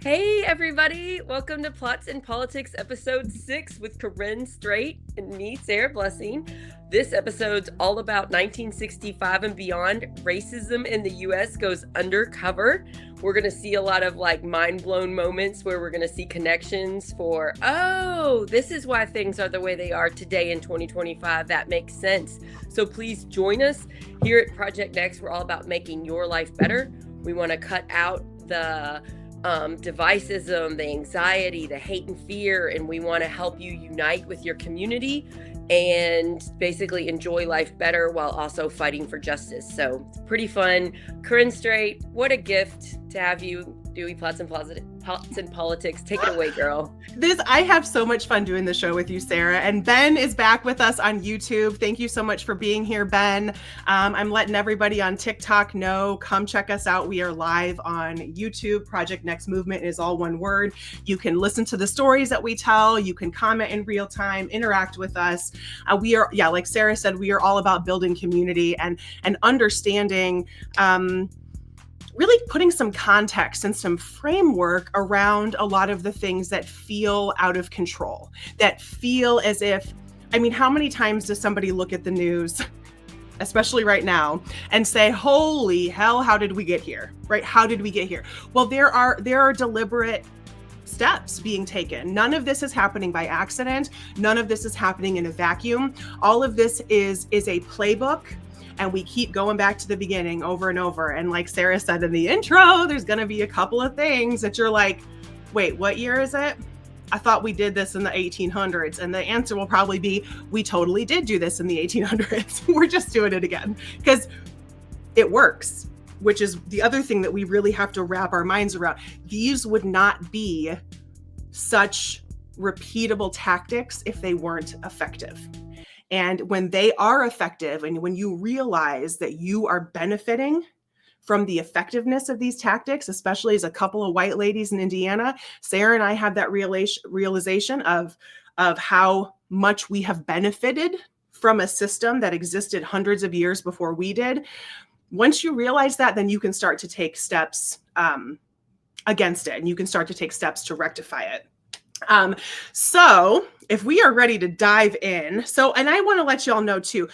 Hey everybody, welcome to Plots and Politics episode 6 with Corinne Sarah and me, Sarah Blessing. This episode's all about 1965 and beyond. Racism in the US goes undercover. We're going to see a lot of mind-blown moments where we're going to see connections for, oh, this is why things are the way they are today in 2025. That makes sense. So please join us here at Project Next. We're all about making your life better. We want to cut out the divisivism, the anxiety, the hate and fear, and we want to help you unite with your community and basically enjoy life better while also fighting for justice. So it's pretty fun. Corinne Sarah, what a gift to have you doing Plots and Politics. Take it away, girl. I have so much fun doing the show with you, Sarah. And Ben is back with us on YouTube. Thank you so much for being here, Ben. I'm letting everybody on TikTok know. Come check us out. We are live on YouTube. Project Next Movement is all one word. You can listen to the stories that we tell. You can comment in real time, interact with us. We are, like Sarah said, we are all about building community and understanding really putting some context and some framework around a lot of the things that feel out of control, that feel as if, how many times does somebody look at the news, especially right now, and say, holy hell, how did we get here, right? How did we get here? Well, there are deliberate steps being taken. None of this is happening by accident. None of this is happening in a vacuum. All of this is a playbook. And we keep going back to the beginning over and over. And like Sarah said in the intro, there's going to be a couple of things that you're like, wait, what year is it? I thought we did this in the 1800s. And the answer will probably be, we totally did do this in the 1800s. We're just doing it again because it works, which is the other thing that we really have to wrap our minds around. These would not be such repeatable tactics if they weren't effective. And when they are effective, and when you realize that you are benefiting from the effectiveness of these tactics, especially as a couple of white ladies in Indiana, Sarah and I have that realization of how much we have benefited from a system that existed hundreds of years before we did. Once you realize that, then you can start to take steps against it, and you can start to take steps to rectify it. So if we are ready to dive in, and I want to let you all know too,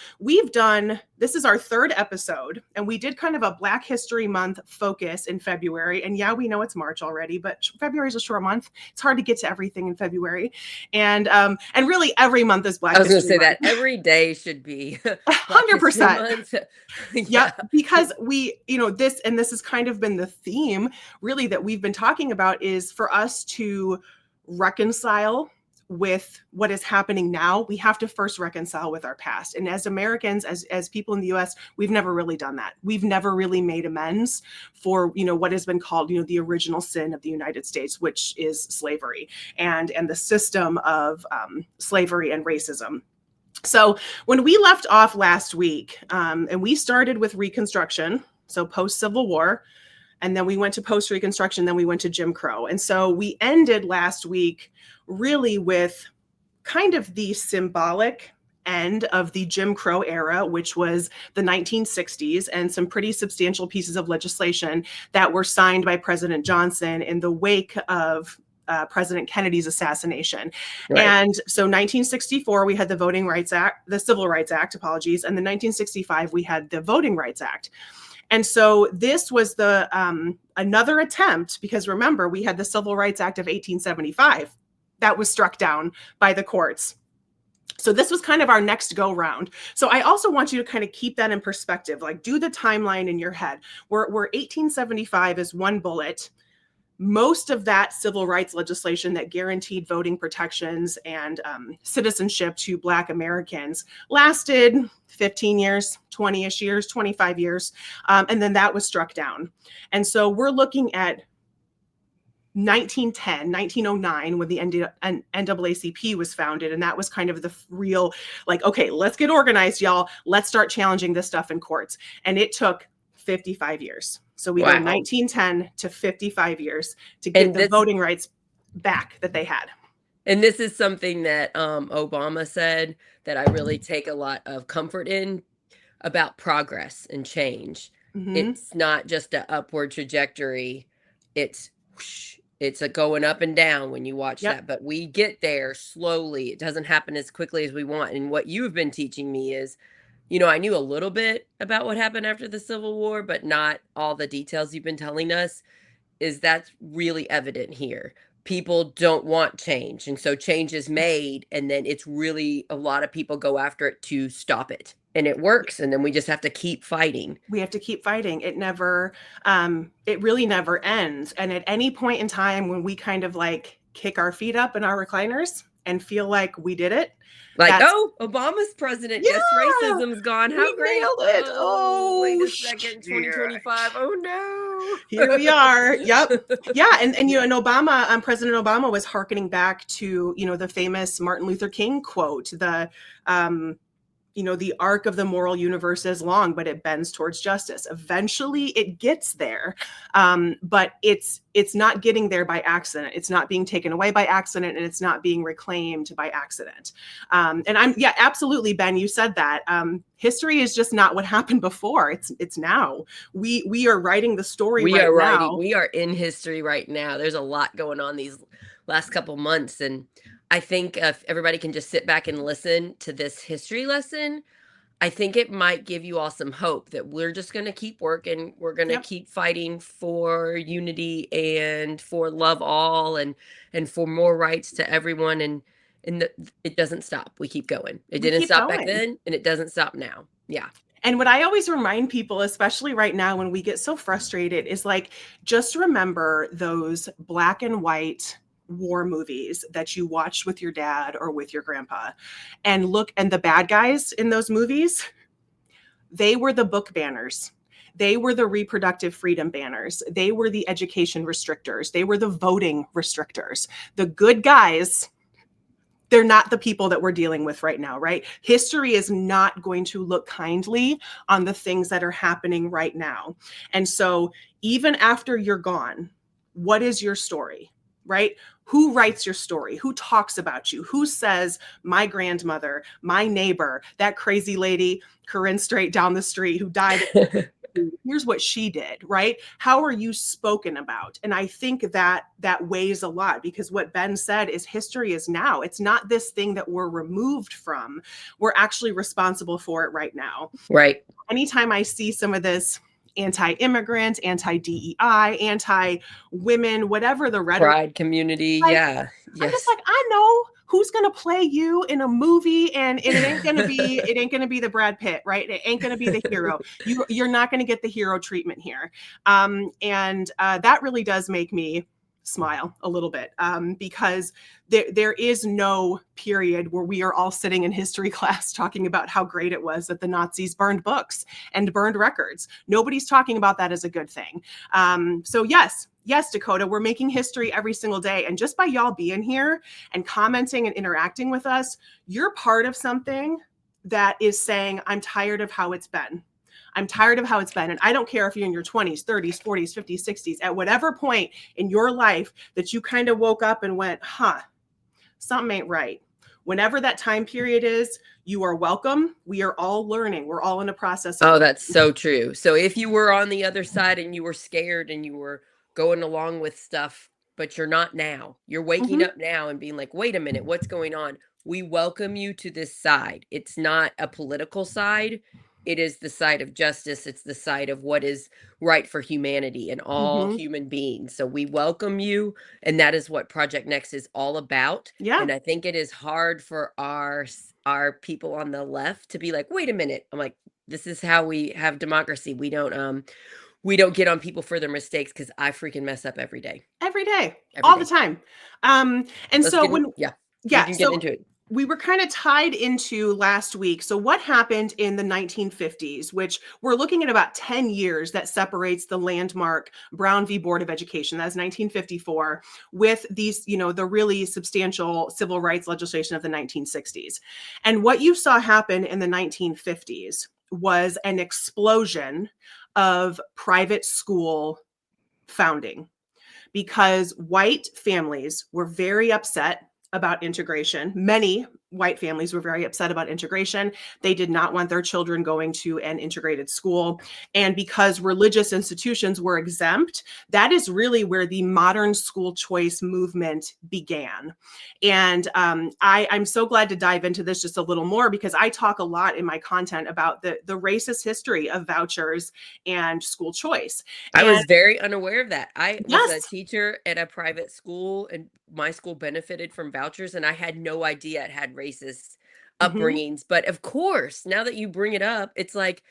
this is our third episode, and we did kind of a Black History Month focus in February. And yeah, we know it's March already, but February is a short month. It's hard to get to everything in February. And really every month is Black History Month. I was going to say that every day should be 100%. Yeah, because this has kind of been the theme really that we've been talking about, is for us to reconcile with what is happening now. We have to first reconcile with our past. And as Americans, as people in the US, we've never really done that. We've never really made amends for, what has been called, the original sin of the United States, which is slavery and the system of slavery and racism. So when we left off last week, and we started with Reconstruction, so post-Civil War, and then we went to post-Reconstruction, then we went to Jim Crow. And so we ended last week really with kind of the symbolic end of the Jim Crow era, which was the 1960s, and some pretty substantial pieces of legislation that were signed by President Johnson in the wake of President Kennedy's assassination. Right. And so 1964, we had the Civil Rights Act, and then 1965, we had the Voting Rights Act. And so this was the another attempt, because remember, we had the Civil Rights Act of 1875 that was struck down by the courts. So this was kind of our next go round. So I also want you to kind of keep that in perspective, like do the timeline in your head. Where 1875 is one bullet. Most of that civil rights legislation that guaranteed voting protections and citizenship to Black Americans lasted 15 years, 20-ish years, 25 years. And then that was struck down. And so we're looking at 1909, when the NAACP was founded. And that was kind of the real, okay, let's get organized, y'all. Let's start challenging this stuff in courts. And it took 55 years. So we go 1910 to 55 years to get the voting rights back that they had. And this is something that Obama said that I really take a lot of comfort in, about progress and change. Mm-hmm. It's not just an upward trajectory. It's whoosh, It's a going up and down when you watch Yep. that, but we get there slowly. It doesn't happen as quickly as we want. And what you've been teaching me is, I knew a little bit about what happened after the Civil War, but not all the details you've been telling us. Is that's really evident here. People don't want change, and so change is made, and then it's really a lot of people go after it to stop it, and it works, and then we just have to keep fighting. We have to keep fighting. It really never ends. And at any point in time when we kind of like kick our feet up in our recliners and feel like we did it, Like, that's, oh, Obama's president. yeah, Guess racism's gone. we How great. nailed it. Oh, wait a second. Shit. 2025. Oh, no. Here we are. Yep. Yeah. And Obama, President Obama was hearkening back to, the famous Martin Luther King quote, the arc of the moral universe is long, but it bends towards justice. Eventually it gets there. But it's not getting there by accident. It's not being taken away by accident, and it's not being reclaimed by accident. Absolutely, Ben, you said that. History is just not what happened before. It's now. We are writing the story now. We are in history right now. There's a lot going on these last couple months, and I think if everybody can just sit back and listen to this history lesson, I think it might give you all some hope that we're just going to keep working. We're going to keep fighting for unity and for love all, and for more rights to everyone. And it doesn't stop. We keep going. It didn't stop back then, and it doesn't stop now. Yeah. And what I always remind people, especially right now when we get so frustrated, is like, just remember those black and white war movies that you watched with your dad or with your grandpa, and the bad guys in those movies, they were the book banners. They were the reproductive freedom banners. They were the education restrictors. They were the voting restrictors. The good guys, they're not the people that we're dealing with right now, right? History is not going to look kindly on the things that are happening right now. And so even after you're gone, what is your story, right? Who writes your story? Who talks about you? Who says, my grandmother, my neighbor, that crazy lady, Corinne Sarah down the street who died, here's what she did, right? How are you spoken about? And I think that weighs a lot, because what Ben said is history is now. It's not this thing that we're removed from. We're actually responsible for it right now. Right. Anytime I see some of this anti-immigrant, anti-DEI, anti-women, whatever the rhetoric, pride community, yeah. Yes. I'm just like, I know who's gonna play you in a movie, and it ain't gonna be the Brad Pitt, right? It ain't gonna be the hero. You're not gonna get the hero treatment here, and that really does make me smile a little bit, because there is no period where we are all sitting in history class talking about how great it was that the Nazis burned books and burned records. Nobody's talking about that as a good thing. So yes, Dakota, we're making history every single day. And just by y'all being here and commenting and interacting with us, you're part of something that is saying, I'm tired of how it's been. I'm tired of how it's been. And I don't care if you're in your 20s, 30s, 40s, 50s, 60s, at whatever point in your life that you kind of woke up and went, something ain't right. Whenever that time period is, you are welcome. We are all learning. We're all in a process. Oh, that's so true. So if you were on the other side and you were scared and you were going along with stuff, but you're not now, you're waking up now and being like, wait a minute, what's going on? We welcome you to this side. It's not a political side. It is the side of justice. It's the side of what is right for humanity and all human beings. So we welcome you. And that is what Project Next is all about. Yeah. And I think it is hard for our people on the left to be like, wait a minute. I'm like, this is how we have democracy. We don't get on people for their mistakes, because I freaking mess up every day. All the time. Get into it. We were kind of tied into last week. So what happened in the 1950s, which we're looking at about 10 years that separates the landmark Brown v. Board of Education, that's 1954, with these, the really substantial civil rights legislation of the 1960s. And what you saw happen in the 1950s was an explosion of private school founding, because white families were very upset about integration. Many white families were very upset about integration. They did not want their children going to an integrated school. And because religious institutions were exempt, that is really where the modern school choice movement began. And I'm so glad to dive into this just a little more, because I talk a lot in my content about the racist history of vouchers and school choice. I And was very unaware of that. I was a yes, teacher at a private school, and my school benefited from vouchers, and I had no idea it had racist mhm. upbringings. But of course, now that you bring it up, it's like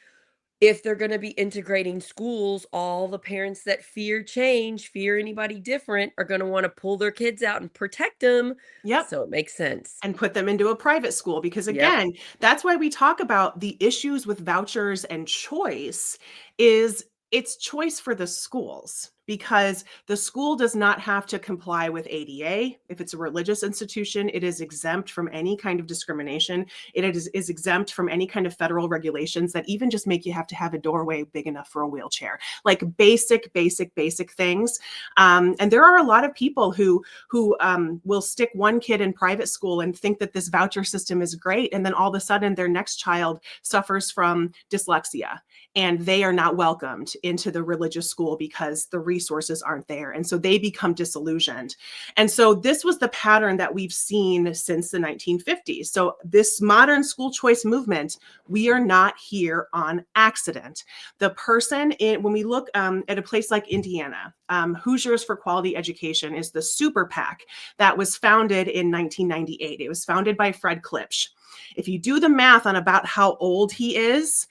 if they're going to be integrating schools, all the parents that fear change, fear anybody different, are going to want to pull their kids out and protect them. Yep. So it makes sense. And put them into a private school, because Yep. again, that's why we talk about the issues with vouchers and choice. Is it's choice for the schools, because the school does not have to comply with ADA. If it's a religious institution, it is exempt from any kind of discrimination. It is exempt from any kind of federal regulations that even just make you have to have a doorway big enough for a wheelchair, like basic things. And there are a lot of people who will stick one kid in private school and think that this voucher system is great, and then all of a sudden their next child suffers from dyslexia, and they are not welcomed into the religious school because the resources aren't there, and so they become disillusioned. And so this was the pattern that we've seen since the 1950s. So this modern school choice movement, we are not here on accident. The person when we look at a place like Indiana, Hoosiers for Quality Education is the super PAC that was founded in 1998. It was founded by Fred Klipsch. If you do the math on about how old he is,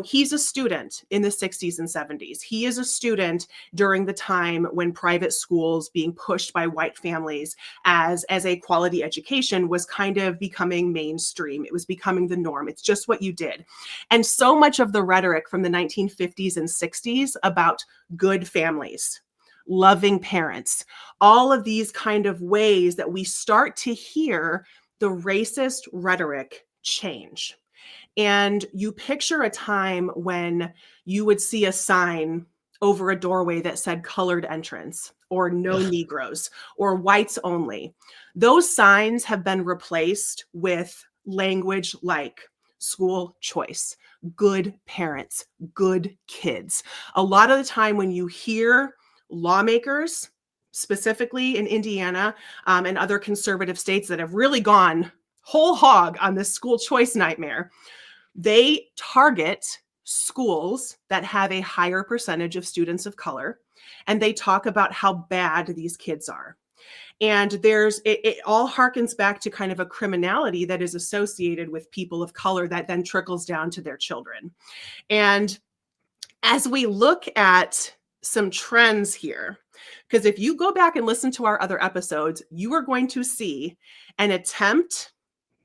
he's a student in the 60s and 70s. He is a student during the time when private schools being pushed by white families as a quality education was kind of becoming mainstream. It was becoming the norm. It's just what you did. And so much of the rhetoric from the 1950s and 60s about good families, loving parents, all of these kind of ways that we start to hear the racist rhetoric change. And you picture a time when you would see a sign over a doorway that said colored entrance, or no Ugh. Negroes, or whites only. Those signs have been replaced with language like school choice, good parents, good kids. A lot of the time when you hear lawmakers, specifically in Indiana and other conservative states that have really gone whole hog on this school choice nightmare, they target schools that have a higher percentage of students of color, and they talk about how bad these kids are. And it all harkens back to kind of a criminality that is associated with people of color that then trickles down to their children. And as we look at some trends here, because if you go back and listen to our other episodes, you are going to see an attempt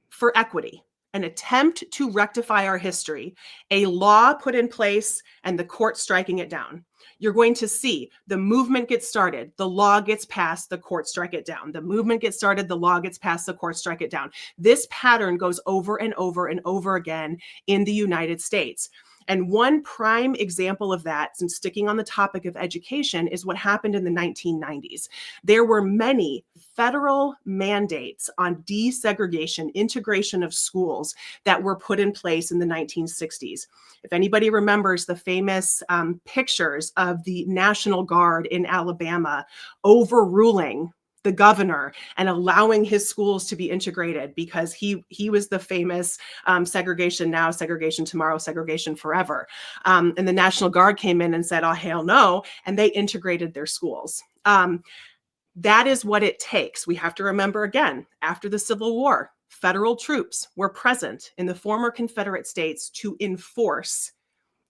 for equity, an attempt to rectify our history, a law put in place and the court striking it down. You're going to see the movement gets started, the law gets passed, the court strike it down. The movement gets started, the law gets passed, the court strike it down. This pattern goes over and over and over again in the United States. And one prime example of that, since sticking on the topic of education, is what happened in the 1990s. There were many federal mandates on desegregation, integration of schools that were put in place in the 1960s. If anybody remembers the famous pictures of the National Guard in Alabama overruling the governor and allowing his schools to be integrated, because he was the famous segregation now, segregation tomorrow, segregation forever. And the National Guard came in and said, oh, hell no, and they integrated their schools. That is what it takes. We have to remember, again, after the Civil War, federal troops were present in the former Confederate states to enforce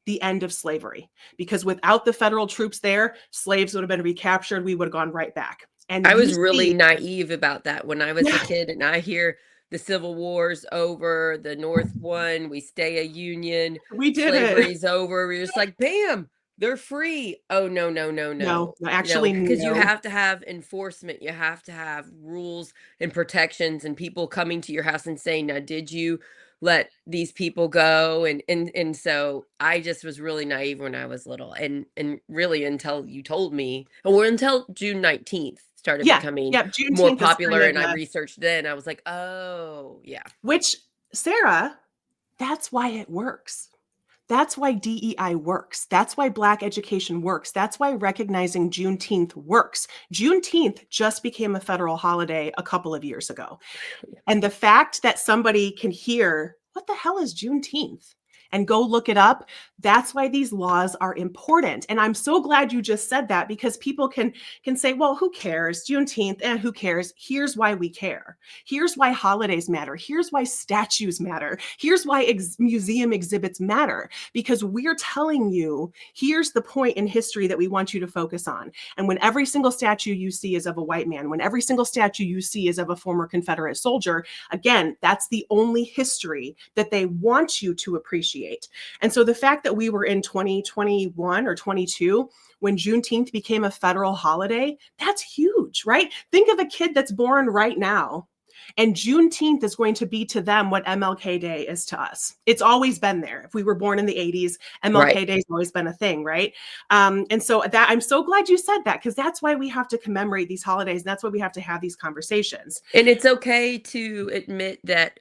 the end of slavery, because without the federal troops there, slaves would have been recaptured. We would have gone right back. And I you was really see, naive about that when I was a yeah, kid, and I hear the Civil War's over, the North won, we stay a union, we did it. slavery's over. We're just like, bam, they're free. Oh, no, no, no, No, no. no, No, actually, because you no. have to have enforcement, you have to have rules and protections, and people coming to your house and saying, now, did you let these people go? And so I just was really naive when I was little, and really until you told me, or until June 19th. started Yeah. becoming Yeah. more Juneteenth is kind popular, of and I researched then. I was like, oh, yeah. which, Sarah, that's why it works. That's why DEI works. That's why Black education works. That's why recognizing Juneteenth works. Juneteenth just became a federal holiday a couple of years ago. And the fact that somebody can hear, what the hell is Juneteenth? And go look it up. That's why these laws are important. And I'm so glad you just said that, because people can say, well, who cares? Juneteenth, who cares? Here's why we care. Here's why holidays matter. Here's why statues matter. Here's why museum exhibits matter. Because we're telling you, here's the point in history that we want you to focus on. And when every single statue you see is of a white man, when every single statue you see is of a former Confederate soldier, again, that's the only history that they want you to appreciate. And so the fact that we were in 2021 or 22 when Juneteenth became a federal holiday, that's huge, right? Think of a kid that's born right now, and Juneteenth is going to be to them what MLK Day is to us. It's always been there. If we were born in the 80s, MLK Day has always been a thing, right? And so that, I'm so glad you said that, because that's why we have to commemorate these holidays. And that's why we have to have these conversations. And it's okay to admit that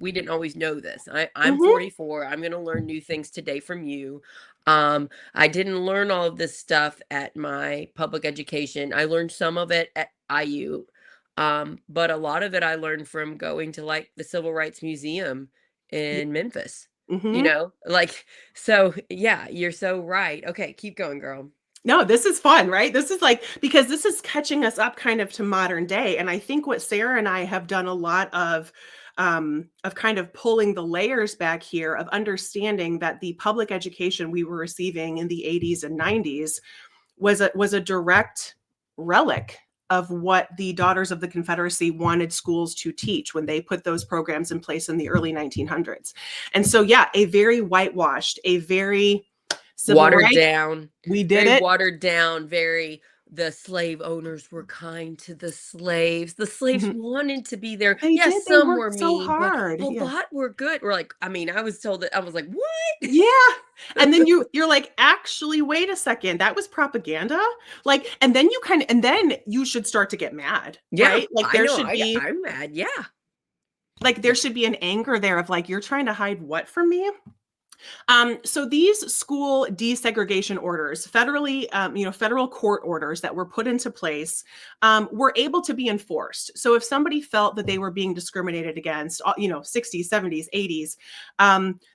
we didn't always know this. I'm 44. I'm going to learn new things today from you. I didn't learn all of this stuff at my public education. I learned some of it at IU. But a lot of it I learned from going to like the Civil Rights Museum in Memphis, Mm-hmm. like, so yeah, you're so right. Okay, keep going, girl. No, this is fun, right? This is like, because this is catching us up kind of to modern day. And I think what Sarah and I have done a lot of kind of pulling the layers back here, of understanding that the public education we were receiving in the 80s and 90s was a direct relic of what the Daughters of the Confederacy wanted schools to teach when they put those programs in place in the early 1900s. And so, yeah, a very whitewashed, a very civil Watered rights. down. We did Very it. watered down, very the slave owners were kind to the slaves. The slaves Mhm. wanted to be there. They Yes, did. They some were worked so mean, but hard. a Yeah. lot were good. We're like, I mean, I was told that I was like, what? Yeah. And then you're like, actually, wait a second, that was propaganda. Like, and then you should start to get mad, Yeah, right? Like I there know. should be I'm mad. Yeah. like there should be an anger there of like, you're trying to hide what from me? So these school desegregation orders, federally, federal court orders that were put into place, were able to be enforced. So if somebody felt that they were being discriminated against, 60s, 70s, 80s,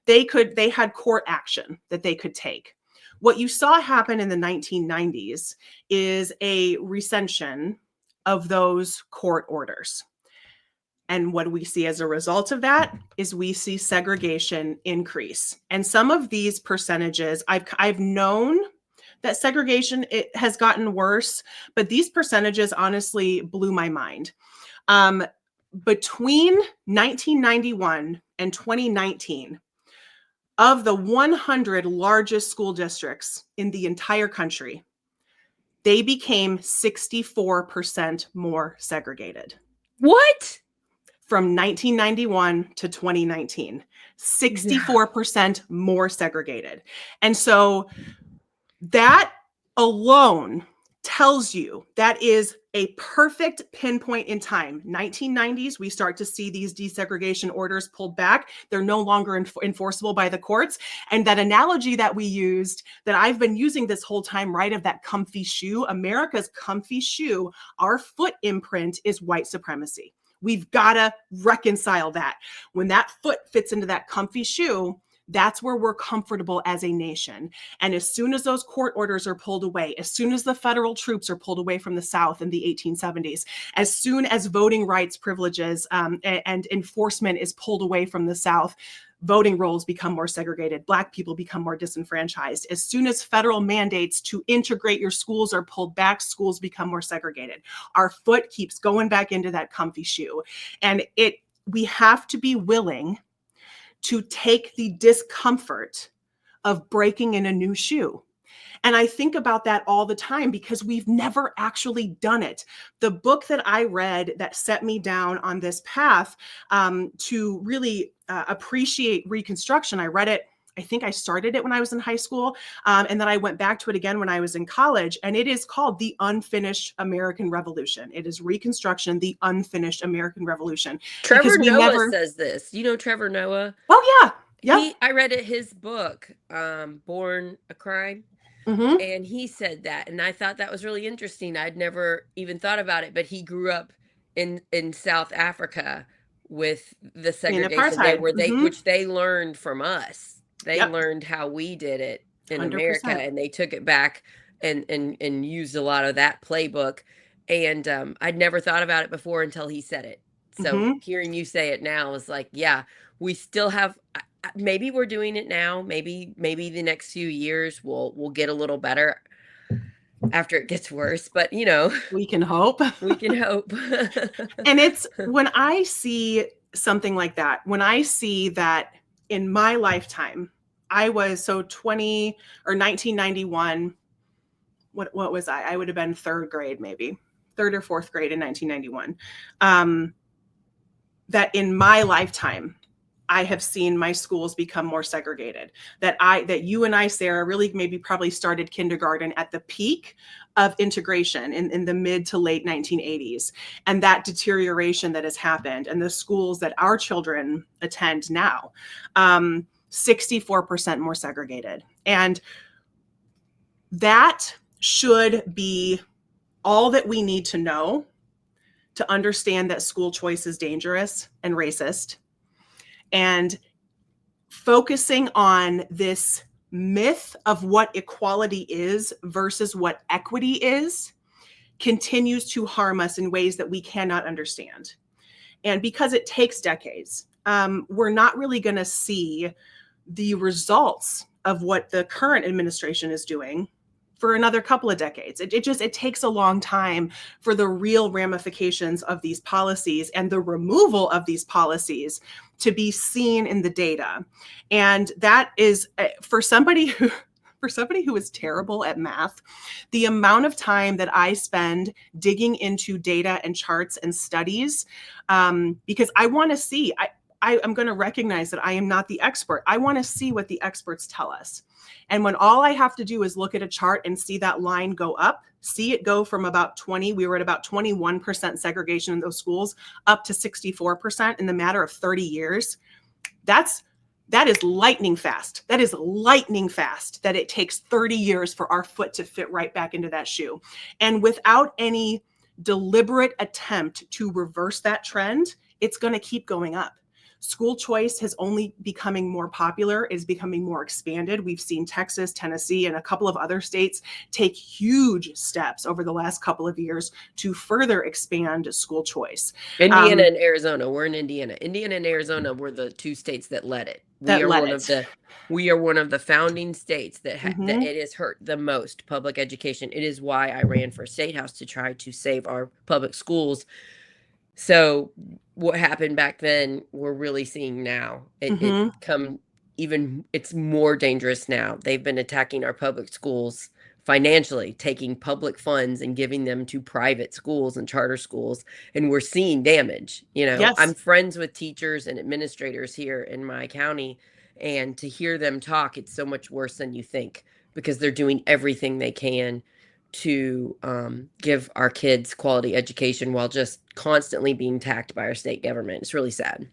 they had court action that they could take. What you saw happen in the 1990s is a recension of those court orders. And what we see as a result of that is we see segregation increase. And some of these percentages, I've known that segregation has gotten worse, but these percentages honestly blew my mind. Between 1991 and 2019, of the 100 largest school districts in the entire country, they became 64% more segregated. What? From 1991 to 2019, 64% more segregated. And so that alone tells you that is a perfect pinpoint in time. 1990s, we start to see these desegregation orders pulled back. They're no longer enforceable by the courts. And that analogy that we used, that I've been using this whole time, right, of that comfy shoe, America's comfy shoe, our foot imprint is white supremacy. We've got to reconcile that. When that foot fits into that comfy shoe, that's where we're comfortable as a nation. And as soon as those court orders are pulled away, as soon as the federal troops are pulled away from the South in the 1870s, as soon as voting rights privileges and enforcement is pulled away from the South, voting rolls become more segregated. Black people become more disenfranchised. As soon as federal mandates to integrate your schools are pulled back, schools become more segregated. Our foot keeps going back into that comfy shoe. And we have to be willing to take the discomfort of breaking in a new shoe. And I think about that all the time because we've never actually done it. The book that I read that set me down on this path to really appreciate Reconstruction, I read it I think I started it when I was in high school. And then I went back to it again when I was in college. And it is called The Unfinished American Revolution. It is Reconstruction, The Unfinished American Revolution. Trevor Noah says this. You know Trevor Noah? Oh, yeah. Yep. I read his book, Born a Crime. Mm-hmm. And he said that. And I thought that was really interesting. I'd never even thought about it. But he grew up in South Africa with the segregation there, where which they learned from us. They learned how we did it in 100%. America, and they took it back and used a lot of that playbook. And I'd never thought about it before until he said it. So hearing you say it now is like, yeah, we still have. Maybe we're doing it now. Maybe the next few years we'll get a little better after it gets worse. But we can hope. We can hope. And it's when I see something like that, when I see that in my lifetime, I was 1991. What was I? I would have been third grade, maybe third or fourth grade in 1991. That in my lifetime, I have seen my schools become more segregated. That you and I, Sarah, really probably started kindergarten at the peak of integration in the mid to late 1980s. And that deterioration that has happened, and the schools that our children attend now, 64% more segregated. And that should be all that we need to know to understand that school choice is dangerous and racist. And focusing on this myth of what equality is versus what equity is continues to harm us in ways that we cannot understand. And because it takes decades, we're not really going to see the results of what the current administration is doing for another couple of decades. It takes a long time for the real ramifications of these policies and the removal of these policies to be seen in the data. And that is for somebody who is terrible at math, the amount of time that I spend digging into data and charts and studies, because I want to see, I'm going to recognize that I am not the expert. I want to see what the experts tell us. And when all I have to do is look at a chart and see that line go up, see it go from about 20, we were at about 21% segregation in those schools, up to 64% in the matter of 30 years. That is lightning fast. That is lightning fast that it takes 30 years for our foot to fit right back into that shoe. And without any deliberate attempt to reverse that trend, it's going to keep going up. School choice has only becoming more popular, is becoming more expanded. We've seen Texas, Tennessee, and a couple of other states take huge steps over the last couple of years to further expand school choice. Indiana and Arizona. We're in Indiana. Indiana and Arizona were the two states that led it. We are one of the founding states that that it has hurt the most public education. It is why I ran for state house, to try to save our public schools. So what happened back then, we're really seeing now. It's more dangerous now. They've been attacking our public schools financially, taking public funds and giving them to private schools and charter schools. And we're seeing damage. Yes. I'm friends with teachers and administrators here in my county, and to hear them talk, it's so much worse than you think, because they're doing everything they can to give our kids quality education while just constantly being attacked by our state government. It's really sad.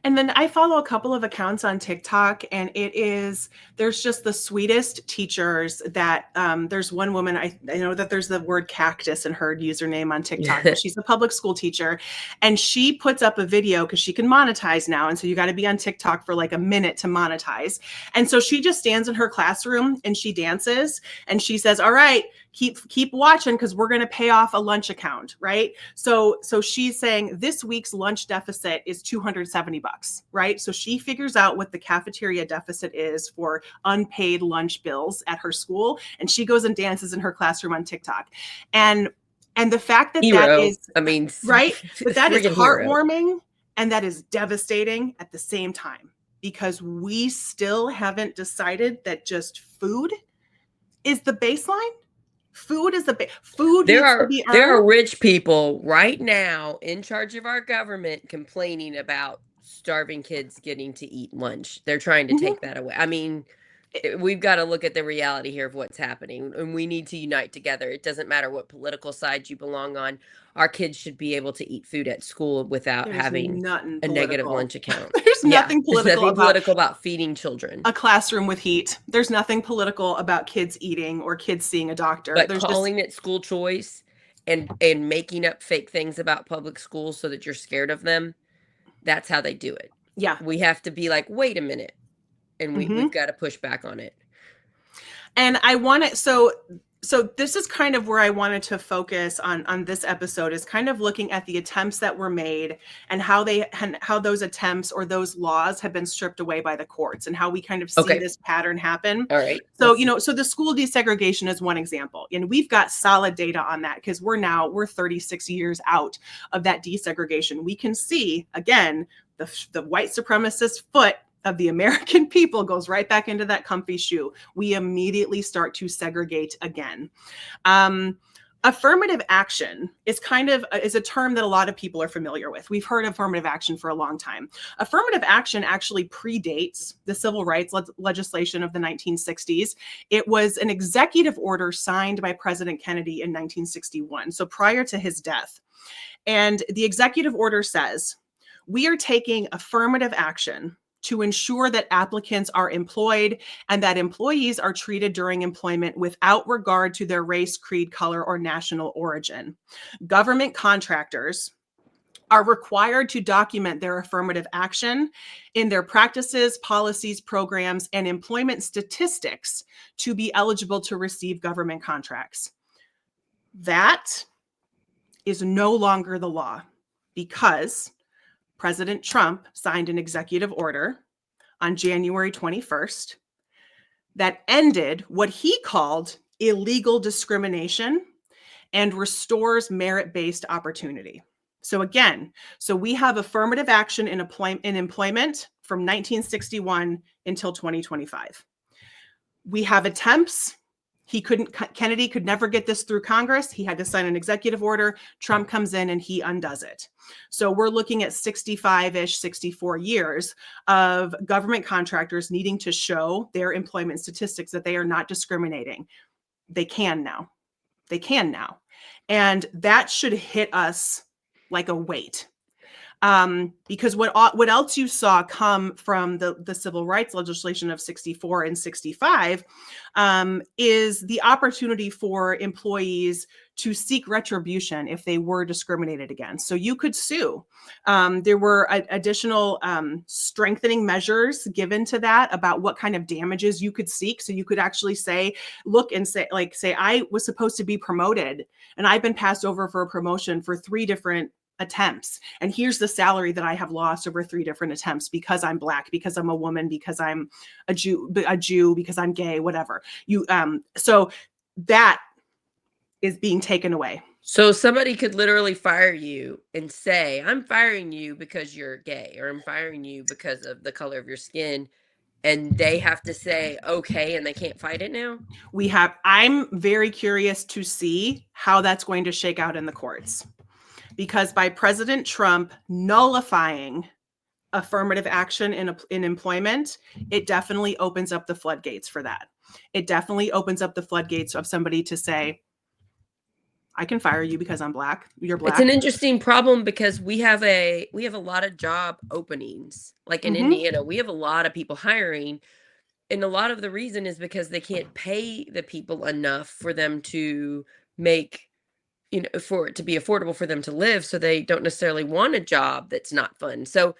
And then I follow a couple of accounts on TikTok, and there's just the sweetest teachers that there's one woman, I know that there's the word cactus in her username on TikTok, but she's a public school teacher, and she puts up a video because she can monetize now. And so you got to be on TikTok for like a minute to monetize. And so she just stands in her classroom and she dances and she says, all right, keep watching, because we're going to pay off a lunch account, right? So she's saying this week's lunch deficit is $270, right? So she figures out what the cafeteria deficit is for unpaid lunch bills at her school, and she goes and dances in her classroom on TikTok. And the fact that that is, right, but that is heartwarming and that is devastating at the same time, because we still haven't decided that just food is the baseline. Food is food. There are rich people right now in charge of our government complaining about starving kids getting to eat lunch. They're trying to Mhm. take that away. I mean, we've got to look at the reality here of what's happening, and we need to unite together. It doesn't matter what political side you belong on. Our kids should be able to eat food at school without There's having nothing a negative political. lunch account. There's Yeah, nothing there's political nothing about political about feeding children. a classroom with heat. There's nothing political about kids eating or kids seeing a doctor. But There's just calling it school choice and making up fake things about public schools so that you're scared of them, that's how they do it. yeah. We have to be like, wait a minute, and we've got to push back on it. And I want to so this is kind of where I wanted to focus on this episode, is kind of looking at the attempts that were made and how those attempts or those laws have been stripped away by the courts, and how we kind of see this pattern happen. All right. So, so the school desegregation is one example, and we've got solid data on that because we're 36 years out of that desegregation. We can see, again, the white supremacist foot of the American people goes right back into that comfy shoe. We immediately start to segregate again. Affirmative action is is a term that a lot of people are familiar with. We've heard affirmative action for a long time. Affirmative action actually predates the civil rights legislation of the 1960s. It was an executive order signed by President Kennedy in 1961, so prior to his death. And the executive order says, we are taking affirmative action to ensure that applicants are employed and that employees are treated during employment without regard to their race, creed, color, or national origin. Government contractors are required to document their affirmative action in their practices, policies, programs, and employment statistics to be eligible to receive government contracts. That is no longer the law because President Trump signed an executive order on January 21st that ended what he called illegal discrimination and restores merit-based opportunity. So again, we have affirmative action in employment from 1961 until 2025. We have attempts. Kennedy could never get this through Congress. He had to sign an executive order. Trump comes in and he undoes it. So we're looking at 65-ish, 64 years of government contractors needing to show their employment statistics that they are not discriminating. They can now. And that should hit us like a weight. Because what else you saw come from the civil rights legislation of 64 and 65 is the opportunity for employees to seek retribution if they were discriminated against. So you could sue. There were additional strengthening measures given to that about what kind of damages you could seek. So you could actually say, I was supposed to be promoted and I've been passed over for a promotion for 3 different attempts. And here's the salary that I have lost over 3 different attempts because I'm Black, because I'm a woman, because I'm a Jew, because I'm gay, whatever. So that is being taken away. So somebody could literally fire you and say, I'm firing you because you're gay, or I'm firing you because of the color of your skin. And they have to say, okay, and they can't fight it now? I'm very curious to see how that's going to shake out in the courts. Because by President Trump nullifying affirmative action in employment, it definitely opens up the floodgates for that. It definitely opens up the floodgates of somebody to say, I can fire you because I'm Black. You're Black. It's an interesting problem because we have a lot of job openings. Like in Indiana, we have a lot of people hiring. And a lot of the reason is because they can't pay the people enough for them to make, for it to be affordable for them to live. So they don't necessarily want a job that's not fun. So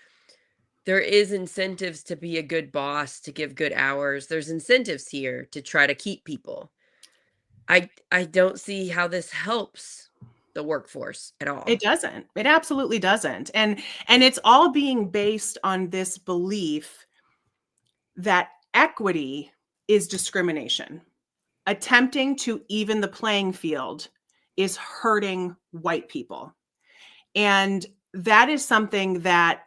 there is incentives to be a good boss, to give good hours. There's incentives here to try to keep people. I don't see how this helps the workforce at all. It doesn't. It absolutely doesn't. And it's all being based on this belief that equity is discrimination. Attempting to even the playing field is hurting white people. And that is something that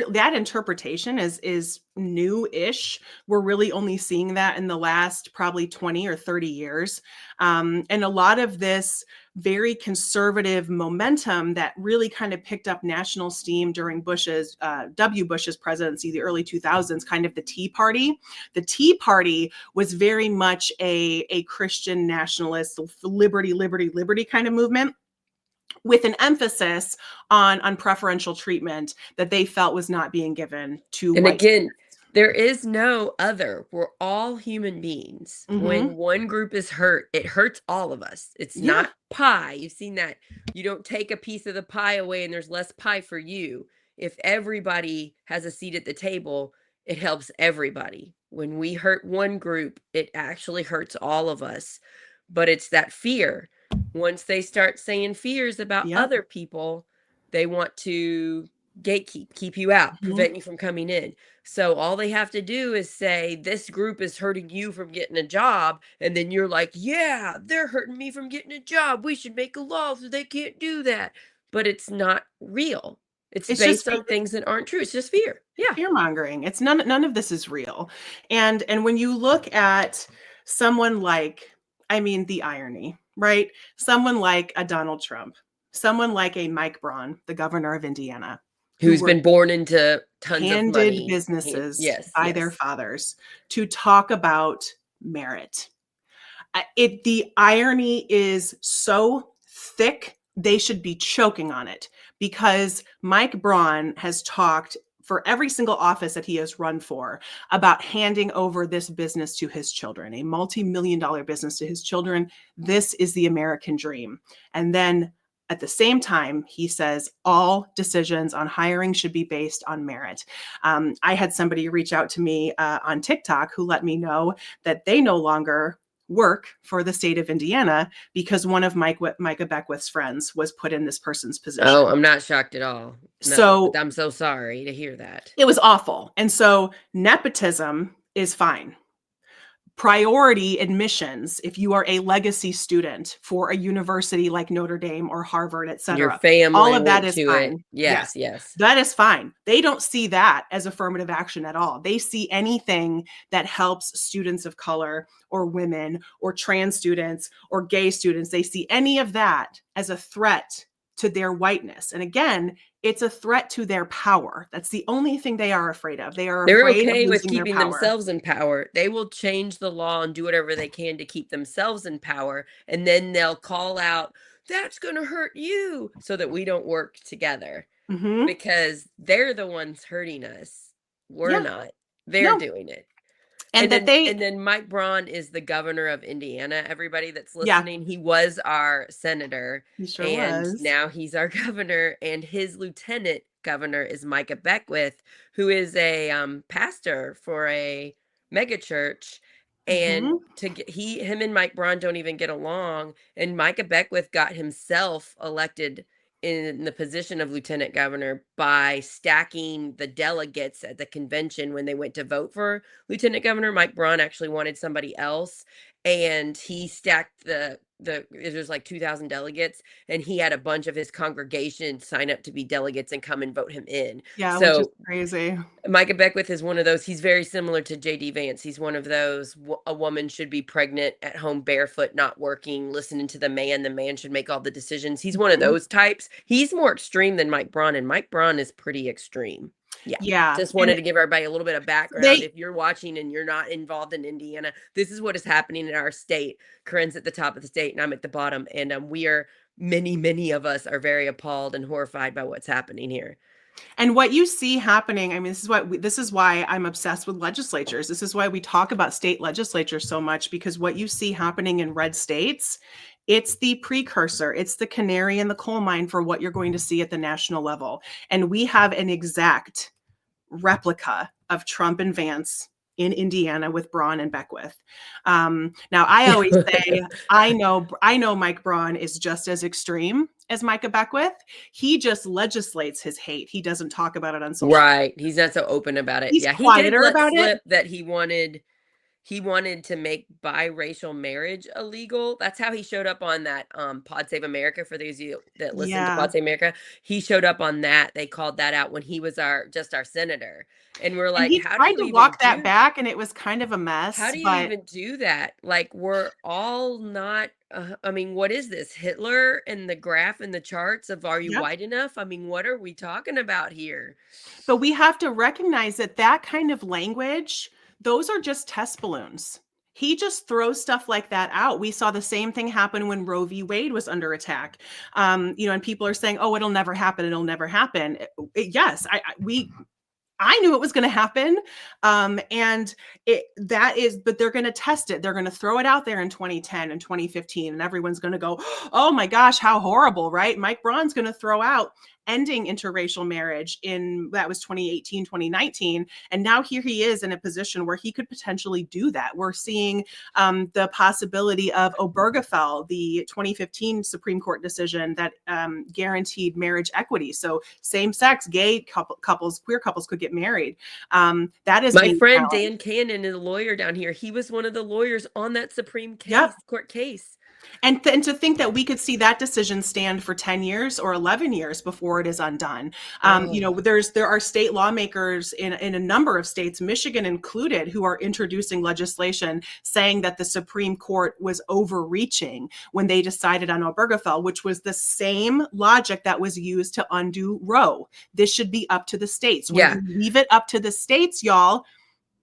that interpretation is new-ish. We're really only seeing that in the last probably 20 or 30 years. And a lot of this very conservative momentum that really kind of picked up national steam during W. Bush's presidency, the early 2000s, kind of the Tea Party. The Tea Party was very much a Christian nationalist, liberty, liberty, liberty kind of movement, with an emphasis on preferential treatment that they felt was not being given to And white again, students. there is no other. We're all human beings. When one group is hurt, it hurts all of us. It's Yeah. not pie. You've seen that. You don't take a piece of the pie away and there's less pie for you. If everybody has a seat at the table, it helps everybody. When we hurt one group, it actually hurts all of us. But it's that fear. Once they start saying fears about Yep. other people, they want to gatekeep, keep you out, prevent you from coming in. So all they have to do is say, this group is hurting you from getting a job. And then you're like, yeah, they're hurting me from getting a job. We should make a law so they can't do that. But it's not real. It's based on things that aren't true. It's just fear. Yeah. Fear mongering. It's none of this is real. And when you look at someone like, I mean, the irony, right? Someone like a Donald Trump, someone like a Mike Braun, the governor of Indiana, who's been born into tons of money, businesses by their fathers, to talk about merit. The irony is so thick, they should be choking on it, because Mike Braun has talked for every single office that he has run for about handing over this business to his children, a multi-million-dollar business to his children. This is the American dream. And then at the same time, he says all decisions on hiring should be based on merit. I had somebody reach out to me on TikTok who let me know that they no longer work for the state of Indiana because one of Micah Beckwith's friends was put in this person's position. Oh, I'm not shocked at all. No, So I'm so sorry to hear that. It was awful. And so nepotism is fine. Priority admissions, if you are a legacy student for a university like Notre Dame or Harvard, et cetera, your family, all of that is fine. Yes. That is fine. They don't see that as affirmative action at all. They see anything that helps students of color or women or trans students or gay students. They see any of that as a threat to their whiteness. And again, it's a threat to their power. That's the only thing they are afraid of. They're okay with keeping themselves in power. They will change the law and do whatever they can to keep themselves in power. And then they'll call out, that's going to hurt you, so that we don't work together. Because they're the ones hurting us. We're not. They're doing it. And then Mike Braun is the governor of Indiana. Everybody that's listening, he was our senator. He sure was. Now he's our governor, and his lieutenant governor is Micah Beckwith, who is a pastor for a mega church. And him and Mike Braun don't even get along. And Micah Beckwith got himself elected in the position of lieutenant governor by stacking the delegates at the convention when they went to vote for lieutenant governor. Mike Braun actually wanted somebody else, and he stacked there's like 2,000 delegates, and he had a bunch of his congregation sign up to be delegates and come and vote him in. Yeah, so, which is crazy. Micah Beckwith is one of those. He's very similar to J.D. Vance. He's one of those, a woman should be pregnant at home barefoot, not working, listening to the man. The man should make all the decisions. He's one of those types. He's more extreme than Mike Braun, and Mike Braun is pretty extreme. Yeah. Just wanted to give everybody a little bit of background. If you're watching and you're not involved in Indiana, this is what is happening in our state. Corinne's at the top of the state and I'm at the bottom. And many of us are very appalled and horrified by what's happening here. And what you see happening, I mean, this is why I'm obsessed with legislatures. This is why we talk about state legislatures so much, because what you see happening in red states, it's the precursor, it's the canary in the coal mine for what you're going to see at the national level. And we have an exact replica of Trump and Vance in Indiana with Braun and Beckwith. Now, I always say, I know Mike Braun is just as extreme as Micah Beckwith. He just legislates his hate. He doesn't talk about it on social media. He's not so open about it. He's quieter about it. That he wanted he wanted to make biracial marriage illegal. That's how he showed up on that Pod Save America. For those of you that listen to Yeah. Pod Save America, he showed up on that. They called that out when he was our senator. And we're And like, he how do tried you to even walk that do back, and it was kind of a how mess, do you but even do that? Like, we're all not, I mean, what is this? Hitler and the graph and the charts of are you yep. white enough? I mean, what are we talking about here? But we have to recognize that that kind of language, those are just test balloons. He just throws stuff like that out. We saw the same thing happen when Roe v. Wade was under attack. And people are saying, "Oh, it'll never happen. It'll never happen." Yes, I knew it was going to happen. But they're going to test it. They're going to throw it out there in 2010 and 2015, and everyone's going to go, "Oh my gosh, how horrible," right? Mike Braun's going to throw out ending interracial marriage that was 2018, 2019. And now here he is in a position where he could potentially do that. We're seeing the possibility of Obergefell, the 2015 Supreme Court decision that guaranteed marriage equity. So same-sex gay couples, queer couples could get married. That is My being friend challenged. Dan Cannon is a lawyer down here. He was one of the lawyers on that Supreme Yep. Court case. And to think that we could see that decision stand for 10 years or 11 years before it is undone. There are state lawmakers in a number of states, Michigan included, who are introducing legislation saying that the Supreme Court was overreaching when they decided on Obergefell, which was the same logic that was used to undo Roe. This should be up to the states. When you leave it up to the states, y'all,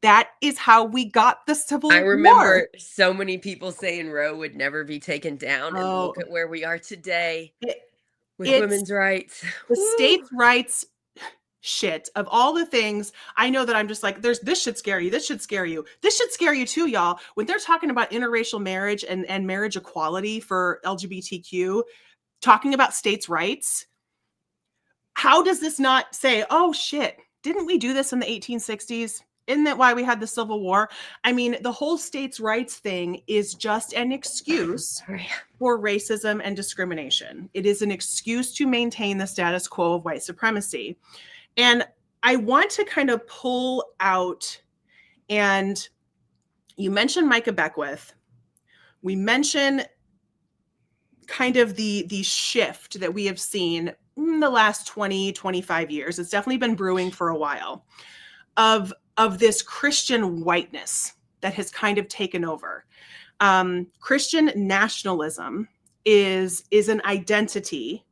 that is how we got the Civil I War. remember so many people saying Roe would never be taken down, and Oh, look at where we are today with it's women's rights. the Woo. states' rights shit of all the things. I know that I'm just like, this should scare you. This should scare you. This should scare you too, y'all. When they're talking about interracial marriage and marriage equality for LGBTQ, talking about states' rights, how does this not say, oh shit, didn't we do this in the 1860s? Isn't that why we had the Civil War? I mean, the whole states' rights thing is just an excuse for racism and discrimination. It is an excuse to maintain the status quo of white supremacy. And I want to kind of pull out, and you mentioned Micah Beckwith. We mentioned kind of the shift that we have seen in the last 20, 25 years. It's definitely been brewing for a while of this Christian whiteness that has kind of taken over. Christian nationalism is an identity